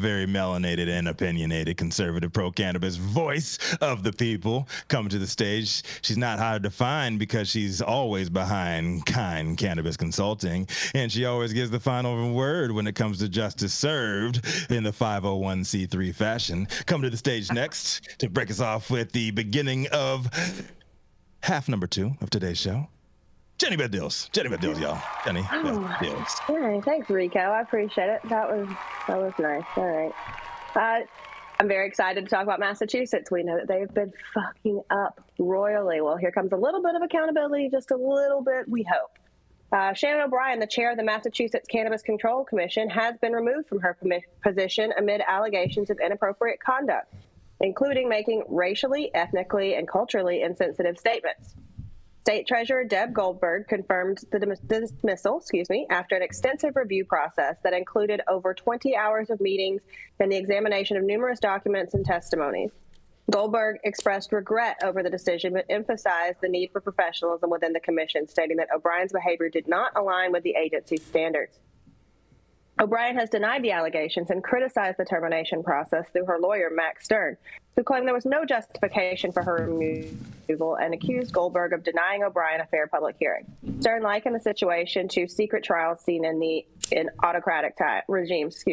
very melanated and opinionated conservative pro-cannabis voice of the people coming to the stage. She's not hard to find because she's always behind Kind Cannabis Consulting, and she always gives the final word when it comes to justice served in the 501c3 fashion. Come to the stage next to break us off with the beginning of half number 2 of today's show. Jenny Beth Dills, y'all. Jenny Beth Dills. Yeah, thanks, Rico. I appreciate it. That was nice. All right. I'm very excited to talk about Massachusetts. We know that they've been fucking up royally. Well, here comes a little bit of accountability, just a little bit, we hope. Shannon O'Brien, the chair of the Massachusetts Cannabis Control Commission, has been removed from her position amid allegations of inappropriate conduct, including making racially, ethnically, and culturally insensitive statements. State Treasurer Deb Goldberg confirmed the dismissal, after an extensive review process that included over 20 hours of meetings and the examination of numerous documents and testimonies. Goldberg expressed regret over the decision, but emphasized the need for professionalism within the commission, stating that O'Brien's behavior did not align with the agency's standards. O'Brien has denied the allegations and criticized the termination process through her lawyer, Max Stern, who claimed there was no justification for her removal and accused Goldberg of denying O'Brien a fair public hearing. Stern likened the situation to secret trials seen in autocratic regimes.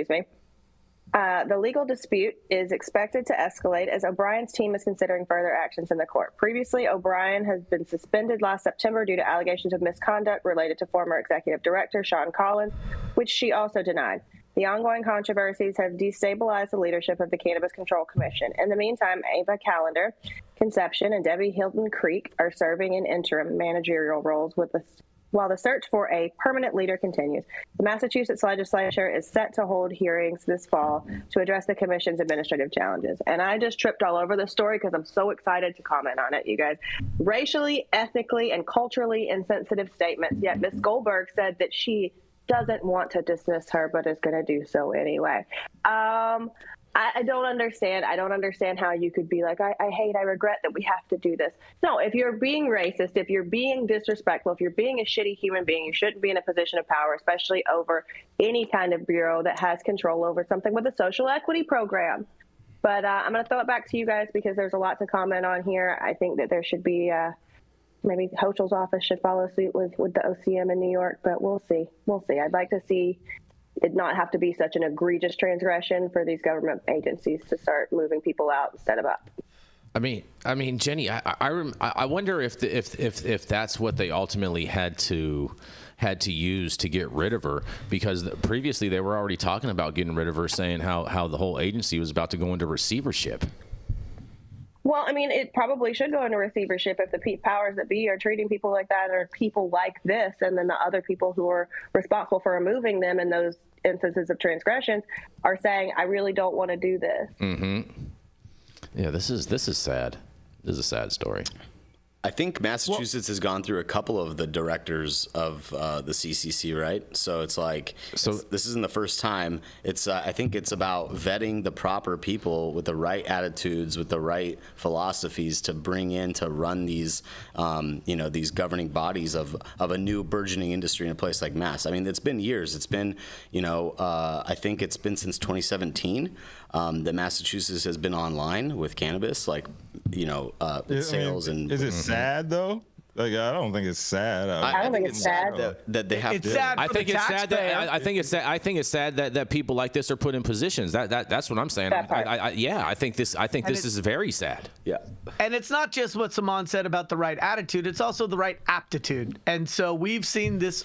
The legal dispute is expected to escalate as O'Brien's team is considering further actions in the court. Previously, O'Brien has been suspended last September due to allegations of misconduct related to former executive director Sean Collins, which she also denied. The ongoing controversies have destabilized the leadership of the Cannabis Control Commission. In the meantime, Ava Callender, Conception, and Debbie Hilton Creek are serving in interim managerial roles while the search for a permanent leader continues. The Massachusetts legislature is set to hold hearings this fall to address the commission's administrative challenges. And I just tripped all over this story because I'm so excited to comment on it, you guys. Racially, ethnically, and culturally insensitive statements, yet Ms. Goldberg said that she doesn't want to dismiss her, but is going to do so anyway. I don't understand. I don't understand how you could be like, I regret that we have to do this. No, if you're being racist, if you're being disrespectful, if you're being a shitty human being, you shouldn't be in a position of power, especially over any kind of bureau that has control over something with a social equity program. But I'm going to throw it back to you guys because there's a lot to comment on here. I think that there should be maybe Hochul's office should follow suit with the OCM in New York, but we'll see. I'd like to see it not have to be such an egregious transgression for these government agencies to start moving people out instead of up. I mean, Jenny, I wonder if that's what they ultimately had to use to get rid of her, because previously they were already talking about getting rid of her, saying how the whole agency was about to go into receivership. Well, I mean, it probably should go into receivership if the powers that be are treating people like that, or people like this, and then the other people who are responsible for removing them in those instances of transgressions are saying, I really don't want to do this. Mm-hmm. Yeah, this is sad. This is a sad story. I think Massachusetts has gone through a couple of the directors of the CCC, right? So it's like, this isn't the first time. It's I think it's about vetting the proper people with the right attitudes, with the right philosophies to bring in to run these, these governing bodies of a new burgeoning industry in a place like Mass. I mean, it's been years. It's been, I think it's been since 2017 that Massachusetts has been online with cannabis, like, sales. And is it sad though? Like, I don't think it's sad. I don't think it's sad that they have. It's sad. I think it's sad that I think it's sad that people like this are put in positions. That's what I'm saying. I think this is very sad. Yeah. And it's not just what Saman said about the right attitude; it's also the right aptitude. And so we've seen this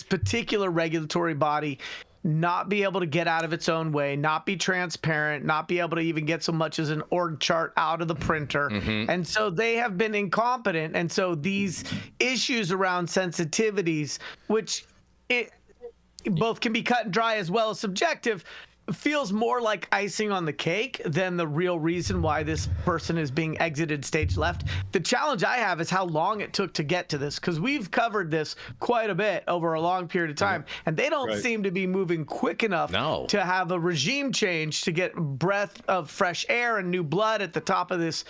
particular regulatory body not be able to get out of its own way, not be transparent, not be able to even get so much as an org chart out of the printer. Mm-hmm. And so they have been incompetent. And so these issues around sensitivities, which it both can be cut and dry as well as subjective, feels more like icing on the cake than the real reason why this person is being exited stage left. The challenge I have is how long it took to get to this, because we've covered this quite a bit over a long period of time, and they don't seem to be moving quick enough to have a regime change to get breath of fresh air and new blood at the top of this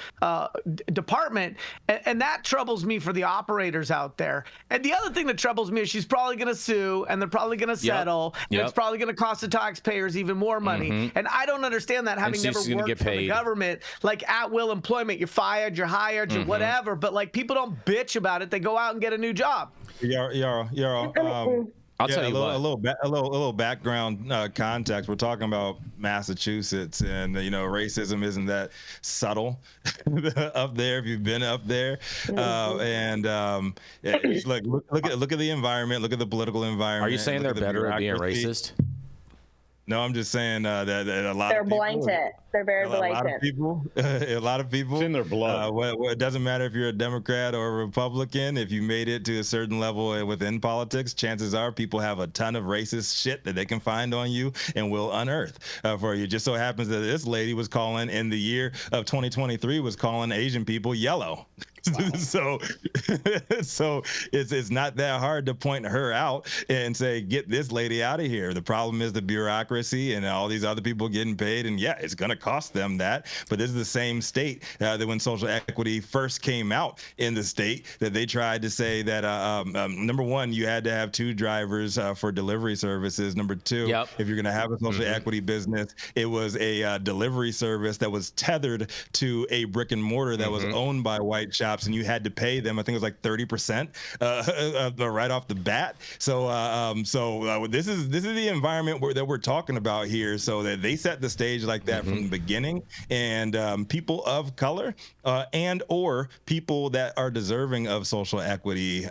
department. And that troubles me for the operators out there. And the other thing that troubles me is she's probably going to sue, and they're probably going to settle, and it's probably going to cost the taxpayers even more money. And I don't understand that, having never worked for the government, like at will employment. You're fired, you're hired, you're whatever, but like people don't bitch about it. They go out and get a new job. Yarrow. I'll tell you a little background context. We're talking about Massachusetts, and racism isn't that subtle up there. If you've been up there, look at the environment. Look at the political environment. Are you saying they're better at being racist? No, I'm just saying that a lot of people. They're blatant. They're very blatant. A lot of people. It's in their blood. It doesn't matter if you're a Democrat or a Republican. If you made it to a certain level within politics, chances are people have a ton of racist shit that they can find on you and will unearth for you. Just so happens that this lady was calling in the year of 2023 was calling Asian people yellow. Wow. so it's not that hard to point her out and say, get this lady out of here. The problem is the bureaucracy and all these other people getting paid, and it's going to cost them that. But this is the same state that when social equity first came out in the state, that they tried to say that number one, you had to have 2 drivers for delivery services. Number 2, if you're going to have a social equity business, it was a delivery service that was tethered to a brick and mortar that was owned by white shops, and you had to pay them, I think it was like 30% right off the bat. So this is the environment that we're talking about here. So that they set the stage like that from the beginning, and people of color and or people that are deserving of social equity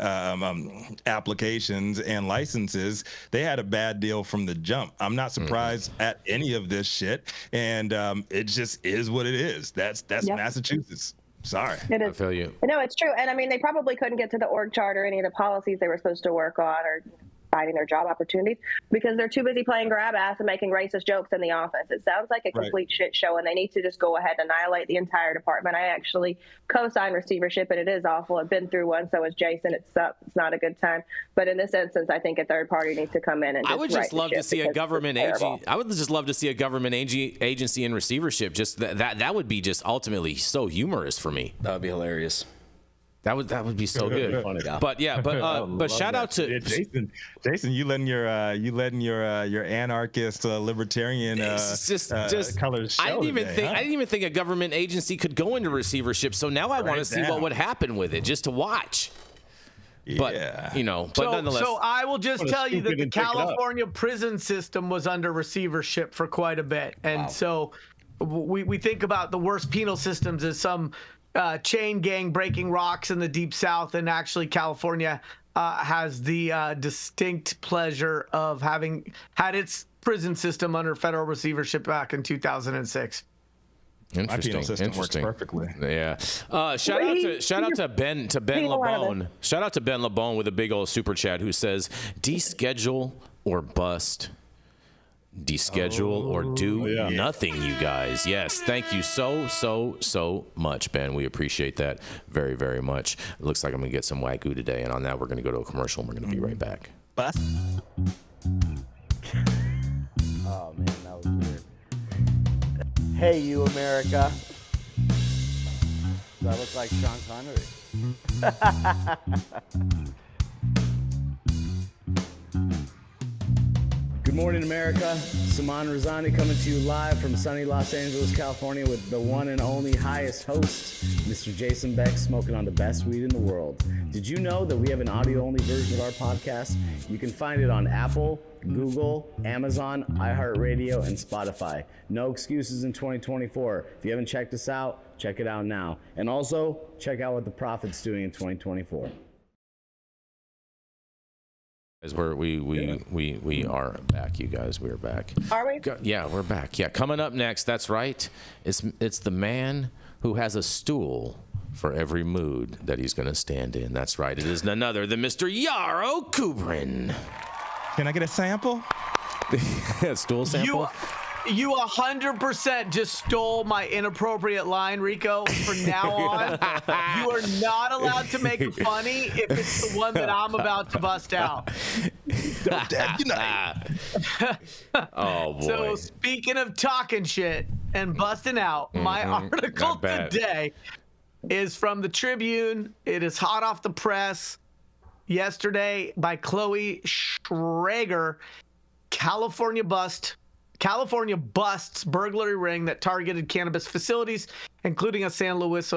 applications and licenses, they had a bad deal from the jump. I'm not surprised at any of this shit, and it just is what it is. That's Massachusetts. Sorry. It is. I feel you. No, it's true. And I mean, they probably couldn't get to the org chart or any of the policies they were supposed to work on or finding their job opportunities because they're too busy playing grab ass and making racist jokes in the office. It sounds like a complete shit show, and they need to just go ahead and annihilate the entire department. I actually co-signed receivership, and it is awful. I've been through one, so is Jason. It sucks. It's not a good time. But in this instance, I think a third party needs to come in and I would just love to see a government agency. I would just love to see a government agency in receivership. Just that would be just ultimately so humorous for me. That would be hilarious. That would be so good. But shout out to Jason. You letting your anarchist libertarian colors show. I didn't even think a government agency could go into receivership. So now I want to see what would happen with it, just to watch. But nonetheless. So I will just tell you that the California prison system was under receivership for quite a bit, and so we think about the worst penal systems as some chain gang breaking rocks in the deep south, and actually California has the distinct pleasure of having had its prison system under federal receivership back in 2006. Interesting. Works perfectly. Yeah. Shout out to Ben LeBone. Shout out to Ben LeBone with a big old super chat who says, "Deschedule or bust." Deschedule or do nothing, you guys. Yes, thank you so much, Ben. We appreciate that very, very much. It looks like I'm gonna get some wagyu today, and on that we're gonna go to a commercial and we're gonna be right back. Oh man, that was weird. Hey, you America. Do I look like Sean Connery? Good morning, America. Saman Razani coming to you live from sunny Los Angeles, California with the one and only highest host, Mr. Jason Beck, smoking on the best weed in the world. Did you know that we have an audio-only version of our podcast? You can find it on Apple, Google, Amazon, iHeartRadio, and Spotify. No excuses in 2024. If you haven't checked us out, check it out now. And also, check out what the Prophet's doing in 2024. We are back, you guys. We are back. Are we? Yeah, we're back. Yeah, coming up next. That's right. It's the man who has a stool for every mood that he's going to stand in. That's right. It is none other than Mr. Yarrow Kubrin. Can I get a sample? Stool sample? You 100% just stole my inappropriate line, Rico. From now on, you are not allowed to make it funny if it's the one that I'm about to bust out. Dad, good night. Oh, boy. So speaking of talking shit and busting out, my article Not bad. today is from the Tribune. It is hot off the press yesterday by Chloe Schrager. California busts burglary ring that targeted cannabis facilities, including a San Luis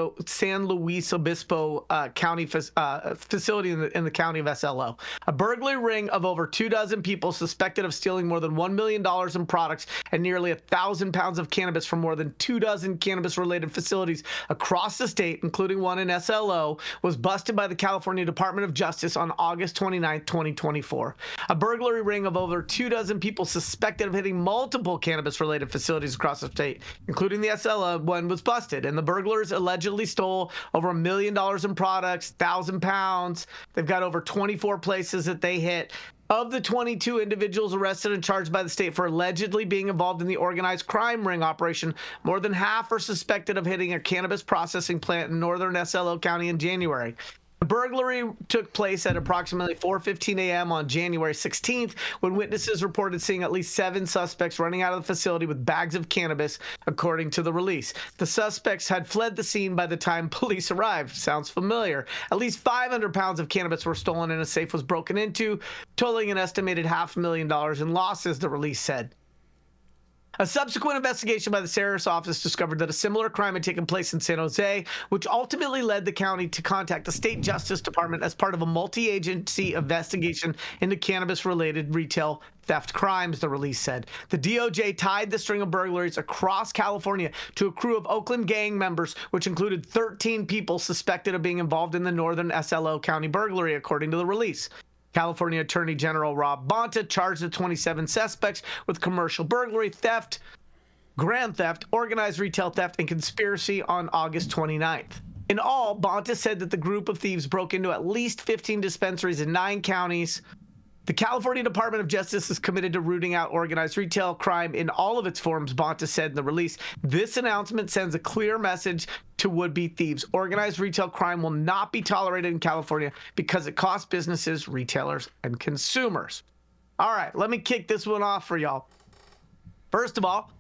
Obispo county facility in the county of SLO. A burglary ring of over 24 people suspected of stealing more than $1 million in products and nearly 1,000 pounds of cannabis from more than 24 cannabis-related facilities across the state, including one in SLO, was busted by the California Department of Justice on August 29, 2024. A burglary ring of over 24 people suspected of hitting multiple cannabis-related facilities across the state, including the SLO one, was busted. And the burglars allegedly stole over $1 million in products, 1,000 pounds. They've got over 24 places that they hit. Of the 22 individuals arrested and charged by the state for allegedly being involved in the organized crime ring operation, more than half are suspected of hitting a cannabis processing plant in northern SLO County in January. The burglary took place at approximately 4:15 a.m. on January 16th, when witnesses reported seeing at least 7 suspects running out of the facility with bags of cannabis, according to the release. The suspects had fled the scene by the time police arrived. Sounds familiar. At least 500 pounds of cannabis were stolen and a safe was broken into, totaling an estimated $500,000 in losses, the release said. A subsequent investigation by the sheriff's office discovered that a similar crime had taken place in San Jose, which ultimately led the county to contact the state justice department as part of a multi-agency investigation into cannabis-related retail theft crimes, the release said. The DOJ tied the string of burglaries across California to a crew of Oakland gang members, which included 13 people suspected of being involved in the northern SLO County burglary, according to the release. California Attorney General Rob Bonta charged the 27 suspects with commercial burglary, theft, grand theft, organized retail theft, and conspiracy on August 29th. In all, Bonta said that the group of thieves broke into at least 15 dispensaries in 9 counties. The California Department of Justice is committed to rooting out organized retail crime in all of its forms, Bonta said in the release. This announcement sends a clear message to would-be thieves. Organized retail crime will not be tolerated in California because it costs businesses, retailers, and consumers. All right, let me kick this one off for y'all. First of all,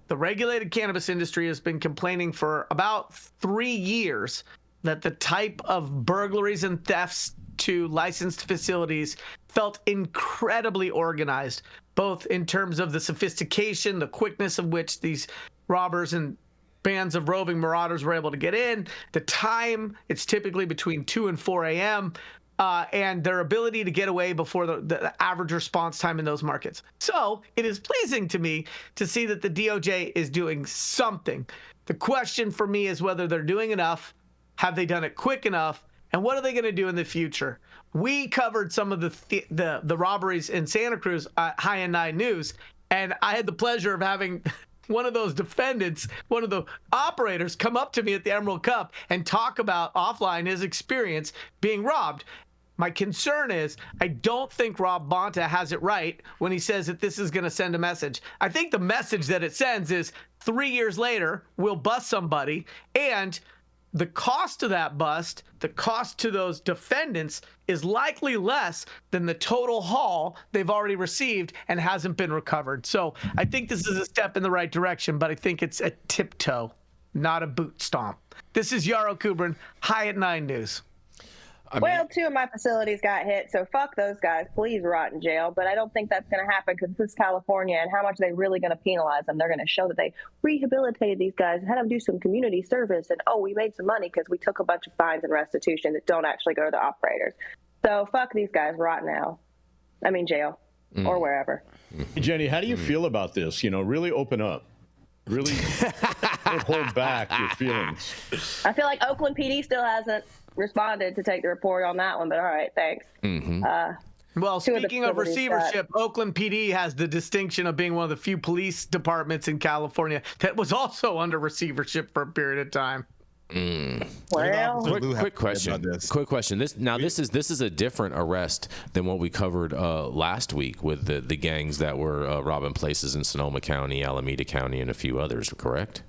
the regulated cannabis industry has been complaining for about 3 years that the type of burglaries and thefts to licensed facilities felt incredibly organized, both in terms of the sophistication, the quickness of which these robbers and bands of roving marauders were able to get in, the time, it's typically between 2 and 4 a.m., and their ability to get away before the average response time in those markets. So it is pleasing to me to see that the DOJ is doing something. The question for me is whether they're doing enough, have they done it quick enough, and what are they going to do in the future? We covered some of the robberies in Santa Cruz at High and 9 News, and I had the pleasure of having one of those defendants, one of the operators, come up to me at the Emerald Cup and talk about offline his experience being robbed. My concern is I don't think Rob Bonta has it right when he says that this is going to send a message. I think the message that it sends is 3 years later, we'll bust somebody, and the cost of that bust, the cost to those defendants, is likely less than the total haul they've already received and hasn't been recovered. So I think this is a step in the right direction, but I think it's a tiptoe, not a boot stomp. This is Yarrow Kubrin, High at 9 News. Well, 2 of my facilities got hit, so fuck those guys. Please rot in jail. But I don't think that's going to happen because this is California, and how much are they really going to penalize them? They're going to show that they rehabilitated these guys, had them do some community service, and we made some money because we took a bunch of fines and restitution that don't actually go to the operators. So fuck these guys, rot now. I mean jail or wherever. Hey, Jenny, how do you feel about this? Really open up. Really don't hold back your feelings. I feel like Oakland PD still hasn't responded to take the report on that one, but all right, thanks. Well, speaking of receivership, Oakland PD has the distinction of being one of the few police departments in California that was also under receivership for a period of time. Well, Quick question. This is a different arrest than what we covered last week with the gangs that were robbing places in Sonoma County, Alameda County, and a few others. Correct?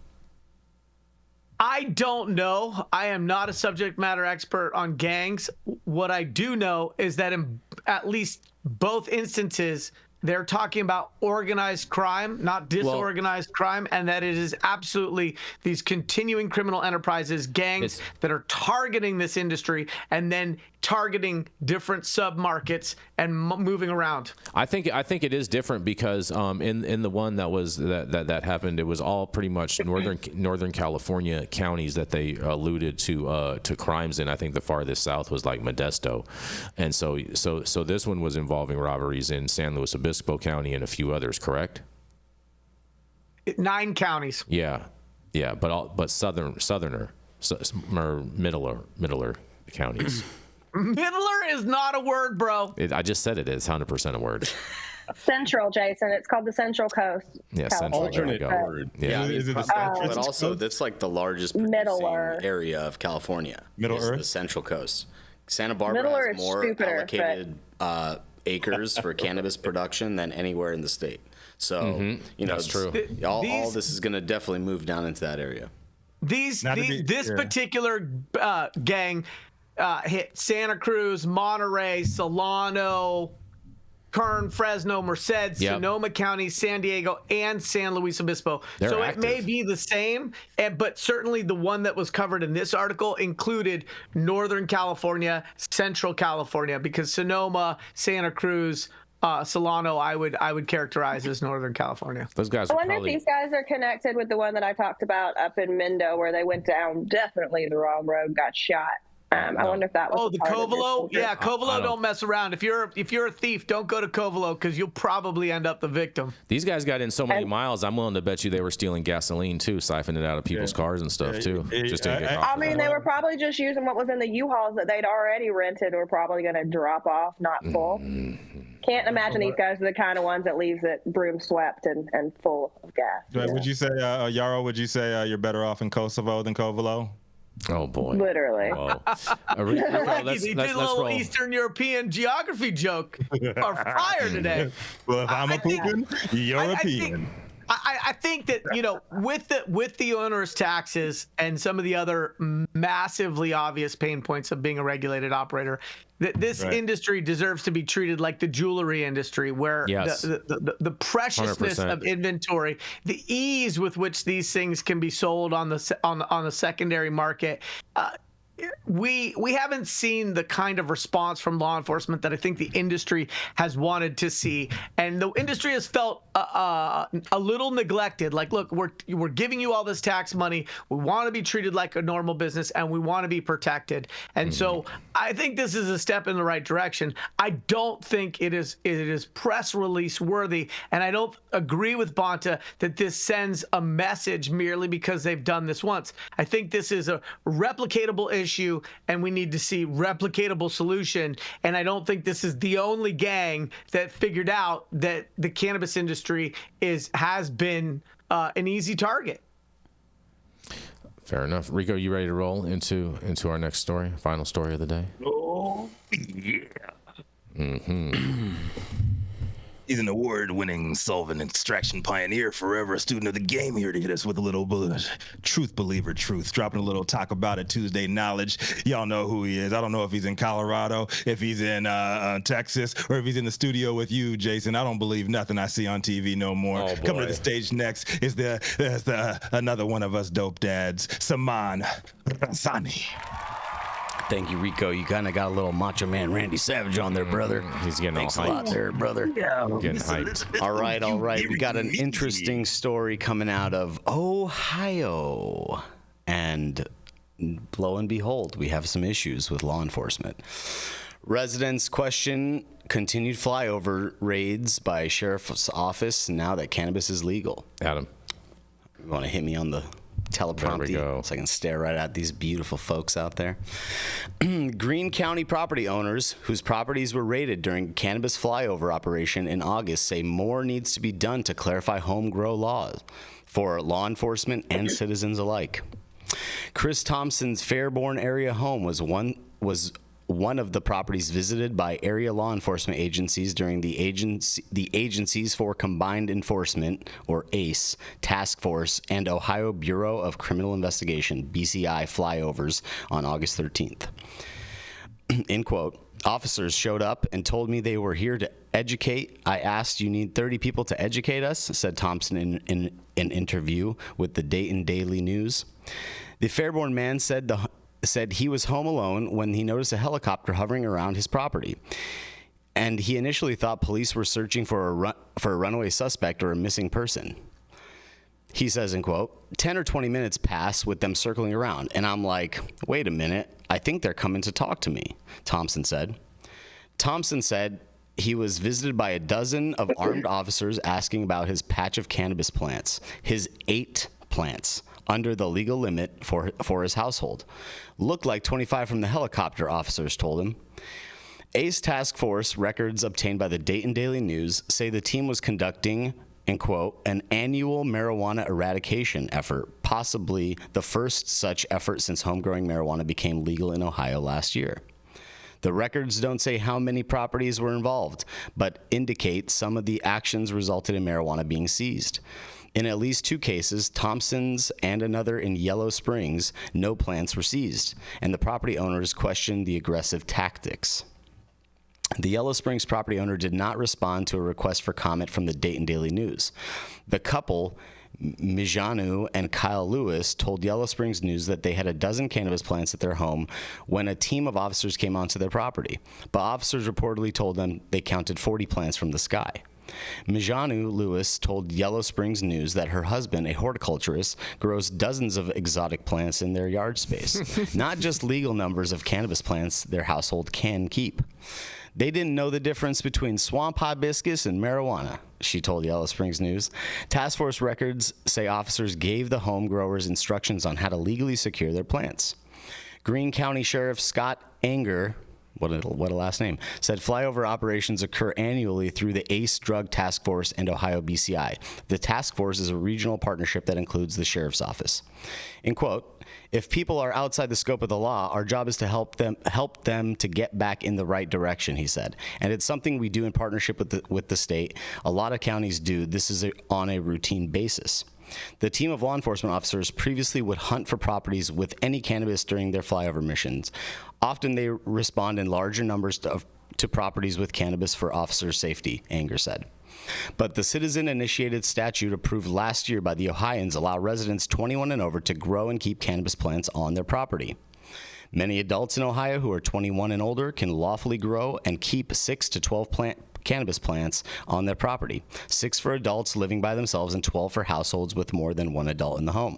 I don't know. I am not a subject matter expert on gangs. What I do know is that in at least both instances, they're talking about organized crime, not disorganized crime, and that it is absolutely these continuing criminal enterprises, gangs that are targeting this industry and then targeting different sub-markets and moving around. I think it is different because in the one that happened, it was all pretty much northern California counties that they alluded to crimes in. I think the farthest south was like Modesto, and so this one was involving robberies in San Luis Obispo County and a few others. Correct? 9 counties. Yeah, but southerner, middler counties. Middler is not a word, bro. I just said it is 100% a word. Central, Jason. It's called the Central Coast. Yeah, Central. Alternate word. Yeah. But also, that's like the largest producing area of California. Middle Earth? The Central Coast. Santa Barbara has more allocated acres for cannabis production than anywhere in the state. So, that's true. All this is going to definitely move down into that area. This particular gang hit Santa Cruz, Monterey, Solano, Kern, Fresno, Merced, Sonoma County, San Diego, and San Luis Obispo. So active. It may be the same, but certainly the one that was covered in this article included Northern California, Central California, because Sonoma, Santa Cruz, Solano, I would characterize as Northern California. Those guys. I wonder if these guys are connected with the one that I talked about up in Mendo, where they went down definitely the wrong road, got shot. I wonder if that was. Oh, the Covelo? Yeah, Covelo don't mess around. If you're a thief, don't go to Covelo because you'll probably end up the victim. These guys got in so many miles. I'm willing to bet you they were stealing gasoline too, siphoning it out of people's cars and stuff too. Just to get off. I mean, they were probably just using what was in the U-Hauls that they'd already rented. Were probably going to drop off, not full. Can't imagine these guys are the kind of ones that leaves it broom swept and full of gas. Would you say, Yarrow? Would you say you're better off in Kosovo than Covelo? Oh boy! Literally. They did a little Eastern European geography joke or fire today. Well, if I'm a Putin, you're a European. I think that, with the onerous taxes and some of the other massively obvious pain points of being a regulated operator, that this industry deserves to be treated like the jewelry industry, where the preciousness 100%. Of inventory, the ease with which these things can be sold on the secondary market. We haven't seen the kind of response from law enforcement that I think the industry has wanted to see, and the industry has felt a little neglected. Like, look, we're giving you all this tax money. We want to be treated like a normal business, and we want to be protected. And so I think this is a step in the right direction. I don't think it is press release worthy, and I don't agree with Bonta that this sends a message merely because they've done this once. I think this is a replicatable issue, and we need to see replicatable solution. And I don't think this is the only gang that figured out that the cannabis industry has been an easy target. Fair enough. Rico, you ready to roll into our next story, final story of the day? Oh yeah. He's an award-winning solvent extraction pioneer, forever a student of the game, here to hit us with a little truth believer truth, dropping a little talk about it Tuesday knowledge. Y'all know who he is. I don't know if he's in Colorado, if he's in Texas, or if he's in the studio with you, Jason. I don't believe nothing I see on TV no more. Oh, coming to the stage next is another one of us dope dads, Saman Razani. Thank you, Rico. You kind of got a little Macho Man Randy Savage on there, brother. He's getting Thanks all a lot there, brother. Yeah, getting hyped. All right. We got an interesting story coming out of Ohio. And lo and behold, we have some issues with law enforcement. Residents question continued flyover raids by sheriff's office now that cannabis is legal. Adam. You want to hit me on the teleprompter so I can stare right at these beautiful folks out there. Greene County property owners whose properties were raided during cannabis flyover operation in August say more needs to be done to clarify home grow laws for law enforcement and citizens alike. Chris Thompson's Fairborn area home was one of the properties visited by area law enforcement agencies during the Agencies for Combined Enforcement, or ACE, task force and Ohio Bureau of Criminal Investigation, BCI, flyovers on August 13th. End quote. Officers showed up and told me they were here to educate. I asked, "You need 30 people to educate us?" said Thompson in an interview with the Dayton Daily News. The Fairborn man said he was home alone when he noticed a helicopter hovering around his property. And he initially thought police were searching for a runaway suspect or a missing person. He says, in quote, 10 or 20 minutes pass with them circling around. And I'm like, wait a minute, I think they're coming to talk to me, Thompson said. Thompson said he was visited by a dozen of armed officers asking about his patch of cannabis plants, his 8 plants, under the legal limit for his household. Looked like 25 from the helicopter, officers told him. ACE Task Force records obtained by the Dayton Daily News say the team was conducting, in quote, an annual marijuana eradication effort, possibly the first such effort since homegrowing marijuana became legal in Ohio last year. The records don't say how many properties were involved, but indicate some of the actions resulted in marijuana being seized. In at least 2 cases, Thompson's and another in Yellow Springs, no plants were seized, and the property owners questioned the aggressive tactics. The Yellow Springs property owner did not respond to a request for comment from the Dayton Daily News. The couple, Mijanu and Kyle Lewis, told Yellow Springs News that they had a dozen cannabis plants at their home when a team of officers came onto their property, but officers reportedly told them they counted 40 plants from the sky. Mijanu Lewis told Yellow Springs News that her husband, a horticulturist, grows dozens of exotic plants in their yard space, not just legal numbers of cannabis plants their household can keep. They didn't know the difference between swamp hibiscus and marijuana, she told Yellow Springs News. Task Force records say officers gave the home growers instructions on how to legally secure their plants. Greene County Sheriff Scott Anger, what a last name, said flyover operations occur annually through the ACE Drug Task Force and Ohio BCI. The task force is a regional partnership that includes the sheriff's office. In quote, if people are outside the scope of the law, our job is to help them to get back in the right direction, he said. And it's something we do in partnership with the state. A lot of counties do. This is on a routine basis. The team of law enforcement officers previously would hunt for properties with any cannabis during their flyover missions. Often they respond in larger numbers to properties with cannabis for officer safety, Anger said. But the citizen-initiated statute approved last year by the Ohioans allow residents 21 and over to grow and keep cannabis plants on their property. Many adults in Ohio who are 21 and older can lawfully grow and keep 6 to 12 cannabis plants on their property, 6 for adults living by themselves and 12 for households with more than 1 adult in the home.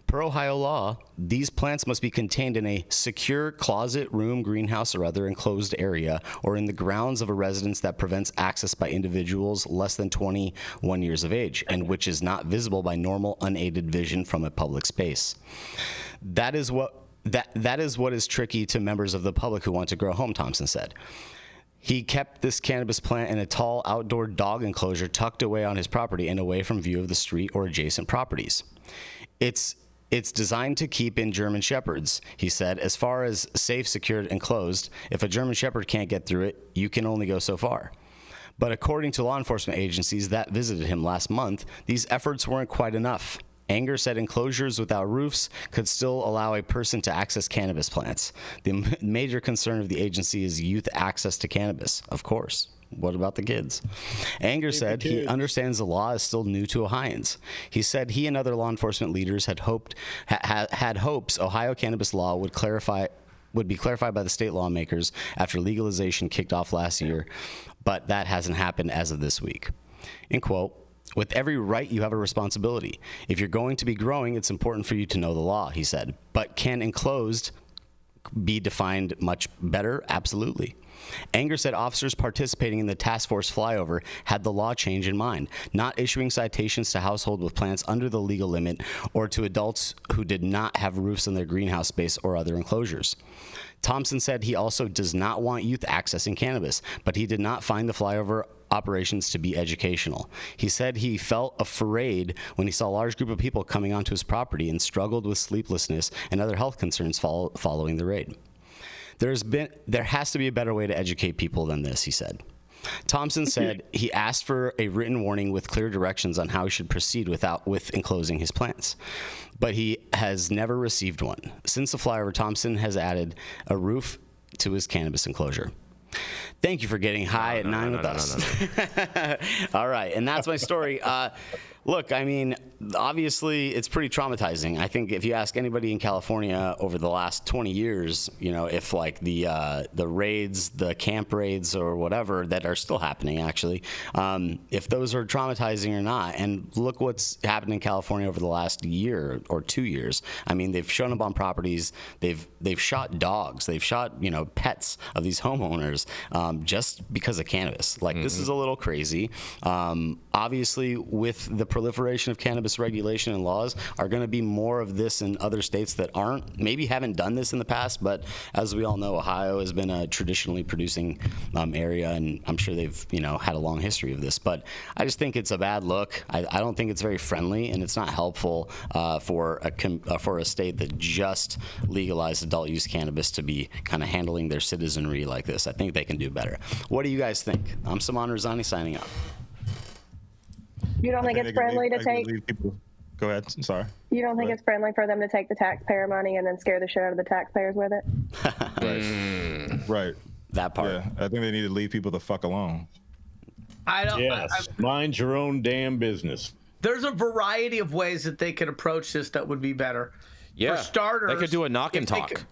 Per Ohio law, these plants must be contained in a secure closet, room, greenhouse, or other enclosed area, or in the grounds of a residence that prevents access by individuals less than 21 years of age, and which is not visible by normal unaided vision from a public space. That is what is tricky to members of the public who want to grow home, Thompson said. He kept this cannabis plant in a tall outdoor dog enclosure tucked away on his property and away from view of the street or adjacent properties. It's designed to keep in German Shepherds, he said. As far as safe, secured, and closed, if a German Shepherd can't get through it, you can only go so far. But according to law enforcement agencies that visited him last month, these efforts weren't quite enough. Anger said enclosures without roofs could still allow a person to access cannabis plants. The major concern of the agency is youth access to cannabis, of course. What about the kids? Anger said he understands the law is still new to Ohioans. He said he and other law enforcement leaders had hopes Ohio cannabis law would be clarified by the state lawmakers after legalization kicked off last year, but that hasn't happened as of this week. In quote, with every right, you have a responsibility. If you're going to be growing, it's important for you to know the law, he said. But can enclosed be defined much better? Absolutely. Anger said officers participating in the task force flyover had the law change in mind, not issuing citations to households with plants under the legal limit or to adults who did not have roofs on their greenhouse space or other enclosures. Thompson said he also does not want youth accessing cannabis, but he did not find the flyover operations to be educational. He said he felt afraid when he saw a large group of people coming onto his property and struggled with sleeplessness and other health concerns following the raid. There has to be a better way to educate people than this, he said. Thompson said he asked for a written warning with clear directions on how he should proceed with enclosing his plants, but he has never received one. Since the flyover, Thompson has added a roof to his cannabis enclosure. Thank you for getting high at 9 with us. All right, and that's my story. Look, I mean, obviously, it's pretty traumatizing. I think if you ask anybody in California over the last 20 years, you know, if like the raids, the camp raids or whatever that are still happening, actually, if those are traumatizing or not. And look what's happened in California over the last year or 2 years. I mean, they've shown up on properties. They've shot dogs. They've shot, you know, pets of these homeowners just because of cannabis. Like, this is a little crazy. Obviously, with the proliferation of cannabis regulation and laws, are going to be more of this in other states that maybe haven't done this in the past. But as we all know, Ohio has been a traditionally producing area, and I'm sure they've, you know, had a long history of this. But I just think it's a bad look. I don't think it's very friendly, and it's not helpful for a state that just legalized adult use cannabis to be kind of handling their citizenry like this. I think they can do better. What do you guys think? I'm Saman Razani signing up. You don't think it's friendly to take? Go ahead. I'm sorry. You don't think it's friendly for them to take the taxpayer money and then scare the shit out of the taxpayers with it? Right. That part. Yeah, I think they need to leave people the fuck alone. I don't. Yes. Mind your own damn business. There's a variety of ways that they could approach this that would be better. Yeah. For starters, they could do a knock and talk.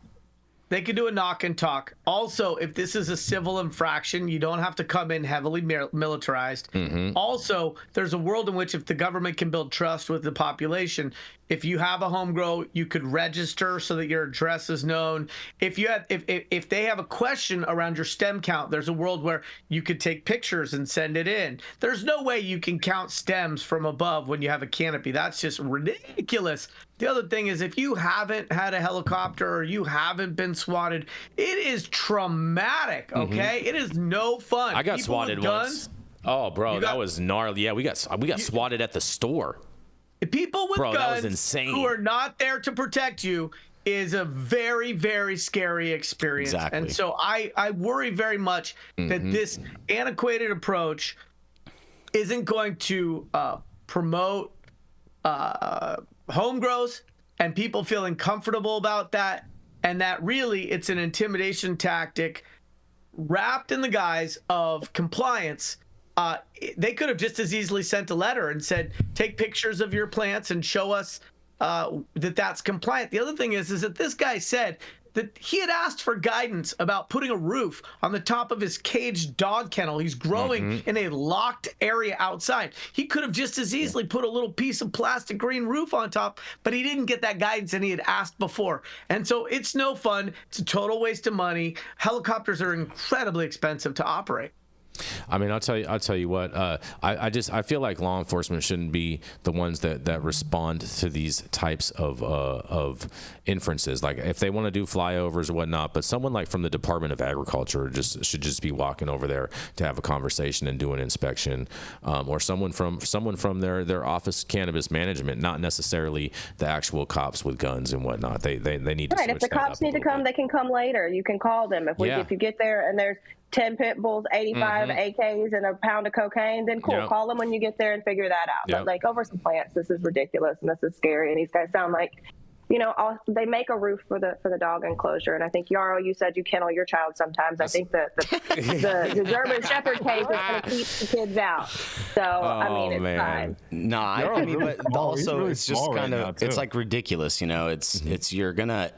They could do a knock and talk. Also, if this is a civil infraction, you don't have to come in heavily militarized. Also, there's a world in which if the government can build trust with the population, if you have a home grow, you could register so that your address is known. If they have a question around your stem count, there's a world where you could take pictures and send it in. There's no way you can count stems from above when you have a canopy. That's just ridiculous. The other thing is, if you haven't had a helicopter or you haven't been swatted, it is traumatic, okay? It is no fun. I got People swatted with guns, once. Oh, bro, that was gnarly. Yeah, we got swatted at the store. People with Bro, that was guns insane. who are not there to protect you is a very, very scary experience. Exactly. And so I worry very much that this antiquated approach isn't going to promote home grows and people feeling comfortable about that, and that really it's an intimidation tactic wrapped in the guise of compliance. They could have just as easily sent a letter and said, take pictures of your plants and show us that that's compliant. The other thing is that this guy said that he had asked for guidance about putting a roof on the top of his caged dog kennel. He's growing in a locked area outside. He could have just as easily put a little piece of plastic green roof on top, but he didn't get that guidance, and he had asked before. And so it's no fun. It's a total waste of money. Helicopters are incredibly expensive to operate. I mean, I'll tell you what. I feel like law enforcement shouldn't be the ones that respond to these types of inferences. Like, if they want to do flyovers or whatnot, but someone like from the Department of Agriculture should just be walking over there to have a conversation and do an inspection, or someone from their office cannabis management, not necessarily the actual cops with guns and whatnot. They need to. Right. If the cops need to come, they can come later. You can call them if you get there and there's 10 pit bulls, 85 AKs, and a pound of cocaine, then cool. Yep. Call them when you get there and figure that out. Yep. But like over some plants, this is ridiculous and this is scary. And these guys sound like, you know, they make a roof for the dog enclosure. And I think, Yarrow, you said you kennel your child sometimes. I think the German Shepherd case is going to keep the kids out. So I mean, it's fine. No, I mean, but also really it's just kind of it's like ridiculous. You know, it's you're gonna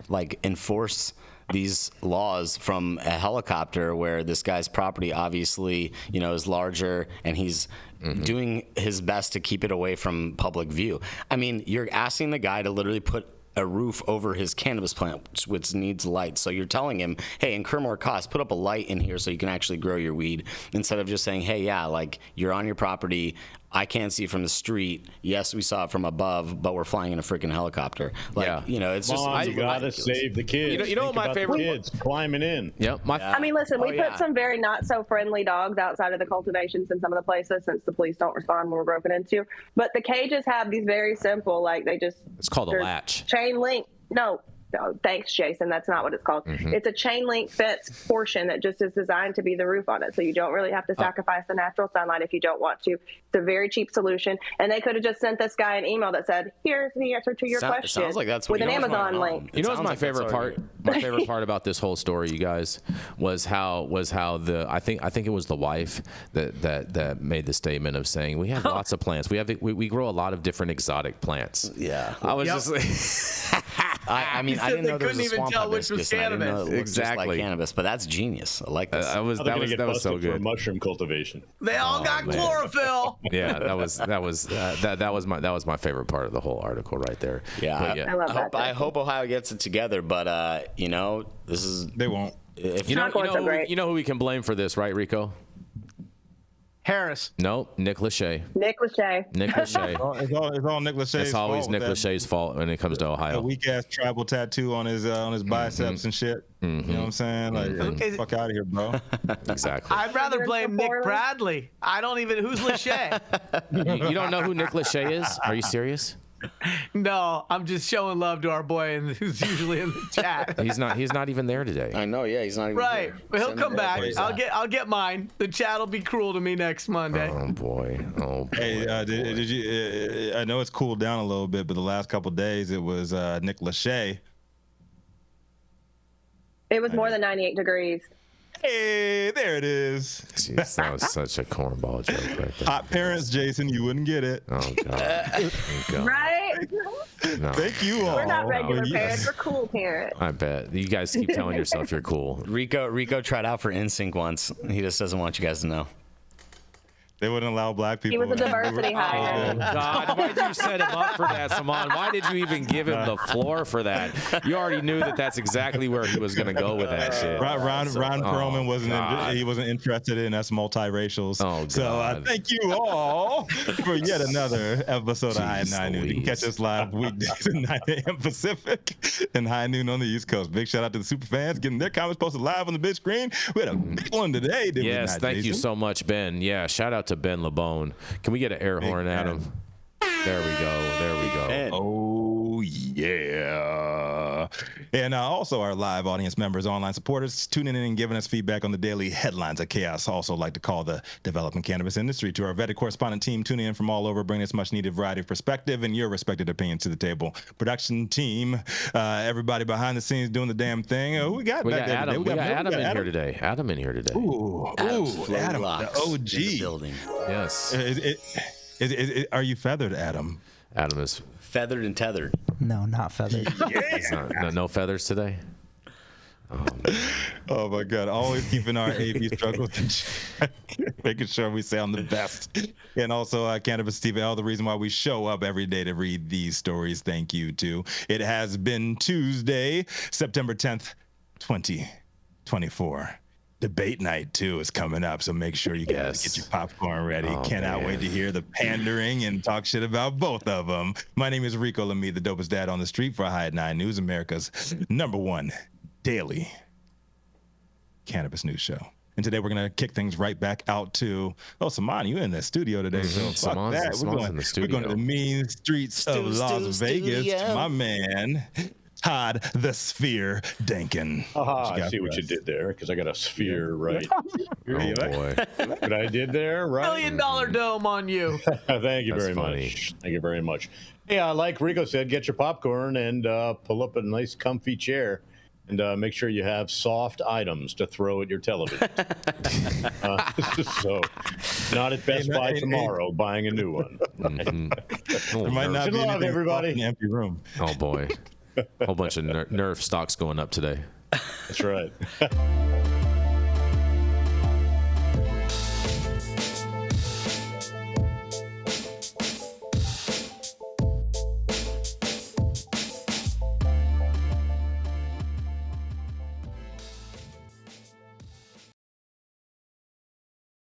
like enforce these laws from a helicopter where this guy's property obviously, you know, is larger, and he's doing his best to keep it away from public view. I mean, you're asking the guy to literally put a roof over his cannabis plant, which needs light. So you're telling him, hey, incur more costs, put up a light in here so you can actually grow your weed, instead of just saying, hey, yeah, like, you're on your property, I can't see from the street. Yes, we saw it from above, but we're flying in a freaking helicopter. Like, you know, it's just you gotta save the kids. You know what my favorite kids climbing in. Yep. I mean, listen, we put some very not so friendly dogs outside of the cultivations in some of the places since the police don't respond when we're broken into. But the cages have these very simple, like it's called a latch. Chain link. No, thanks, Jason. That's not what it's called. It's a chain link fence portion that just is designed to be the roof on it. So you don't really have to sacrifice the natural sunlight if you don't want to. It's a very cheap solution. And they could have just sent this guy an email that said, here's the answer to your question. Sounds like that's what with an Amazon link. You know what's my favorite part? My favorite part about this whole story, you guys, was how the I think it was the wife that made the statement of saying we have lots of plants. We grow a lot of different exotic plants. Yeah. I was just like I mean, I didn't know there was a swamp hibiscus. I didn't know it looked just like cannabis, but that's genius. I like this. that was so good. For mushroom cultivation. They all got chlorophyll. Yeah, that was my favorite part of the whole article right there. Yeah, But I love that. I hope Ohio gets it together, but you know, They won't. you know who we can blame for this, right, Rico? Harris. Nope, Nick Lachey. Nick Lachey. It's all Nick Lachey's It's always fault. Nick Lachey's fault when it comes to Ohio. A weak ass tribal tattoo on his biceps and shit. You know what I'm saying? Like, fuck out of here, bro. Exactly. I'd rather blame Nick Bradley. I don't even. Who's Lachey? You don't know who Nick Lachey is? Are you serious? No, I'm just showing love to our boy, and who's usually in the chat. He's not even there today. I know. Yeah, he's not even Right, here. but he'll Send come him back. over. I'll get mine. The chat will be cruel to me next Monday. Oh boy. Hey, did you? I know it's cooled down a little bit, but the last couple days it was Nick Lachey. It was more than 98 degrees. Hey, there it is. Jeez, that was such a cornball joke right there. Hot parents, Jason, you wouldn't get it. Oh God. Oh, God. Right? No. Thank you all. We're not regular Oh, yes. parents. We're cool parents. I bet you guys keep telling yourself you're cool. Rico tried out for NSYNC once. He just doesn't want you guys to know. They wouldn't allow black people. He was a diversity hire. Oh God! Why did you set him up for that, Saman? Why did you even give him the floor for that? You already knew that that's exactly where he was going to go with that shit. Ron Perlman wasn't interested in us multiracials. Oh, so thank you all for yet another episode of High at 9 Noon. You can catch us live weekdays at 9 a.m. Pacific and high noon on the East Coast. Big shout out to the super fans getting their comments posted live on the big screen. We had a big one today, didn't we? Yes, thank you so much, Ben. Yeah, shout out to Ben LeBone. Can we get an air horn at him? There we go. Oh, yeah. And also our live audience members, online supporters, tuning in and giving us feedback on the daily headlines of chaos. Also like to call the developing cannabis industry. To our vetted correspondent team tuning in from all over, bringing us much needed variety of perspective and your respected opinions to the table. Production team, everybody behind the scenes doing the damn thing. We got Adam. We got Adam in here today. Adam in here today. Ooh, Adam, the OG. In the building. Yes. Are you feathered, Adam? Adam is Feathered and tethered. No, not feathered. no feathers today. Oh my God! Always keeping our AV struggles in check, making sure we sound the best. And also, Cannabis TV, the reason why we show up every day to read these stories. Thank you too. It has been Tuesday, September 10th, 2024. Debate night 2 is coming up, so make sure you guys get your popcorn ready. Cannot wait to hear the pandering and talk shit about both of them. My name is Rico Lamitte, the dopest dad on the street for High at 9 News, America's #1 daily cannabis news show. And today we're gonna kick things right back out to Saman, you in the studio today, so fuck that. We're going to the mean streets of Las Vegas to my man Todd the Sphere Denkin. I see what you did there, because I got a sphere right. Oh boy. What I did there, right? $1 million dome on you. Thank you That's very funny. much. Thank you very much. Yeah, like Rico said, get your popcorn and pull up a nice comfy chair. And make sure you have soft items to throw at your television. So, not at Best Buy tomorrow, buying a new one. There might not be love, everybody. in the empty room. Oh boy. Whole bunch of Nerf stocks going up today. That's right.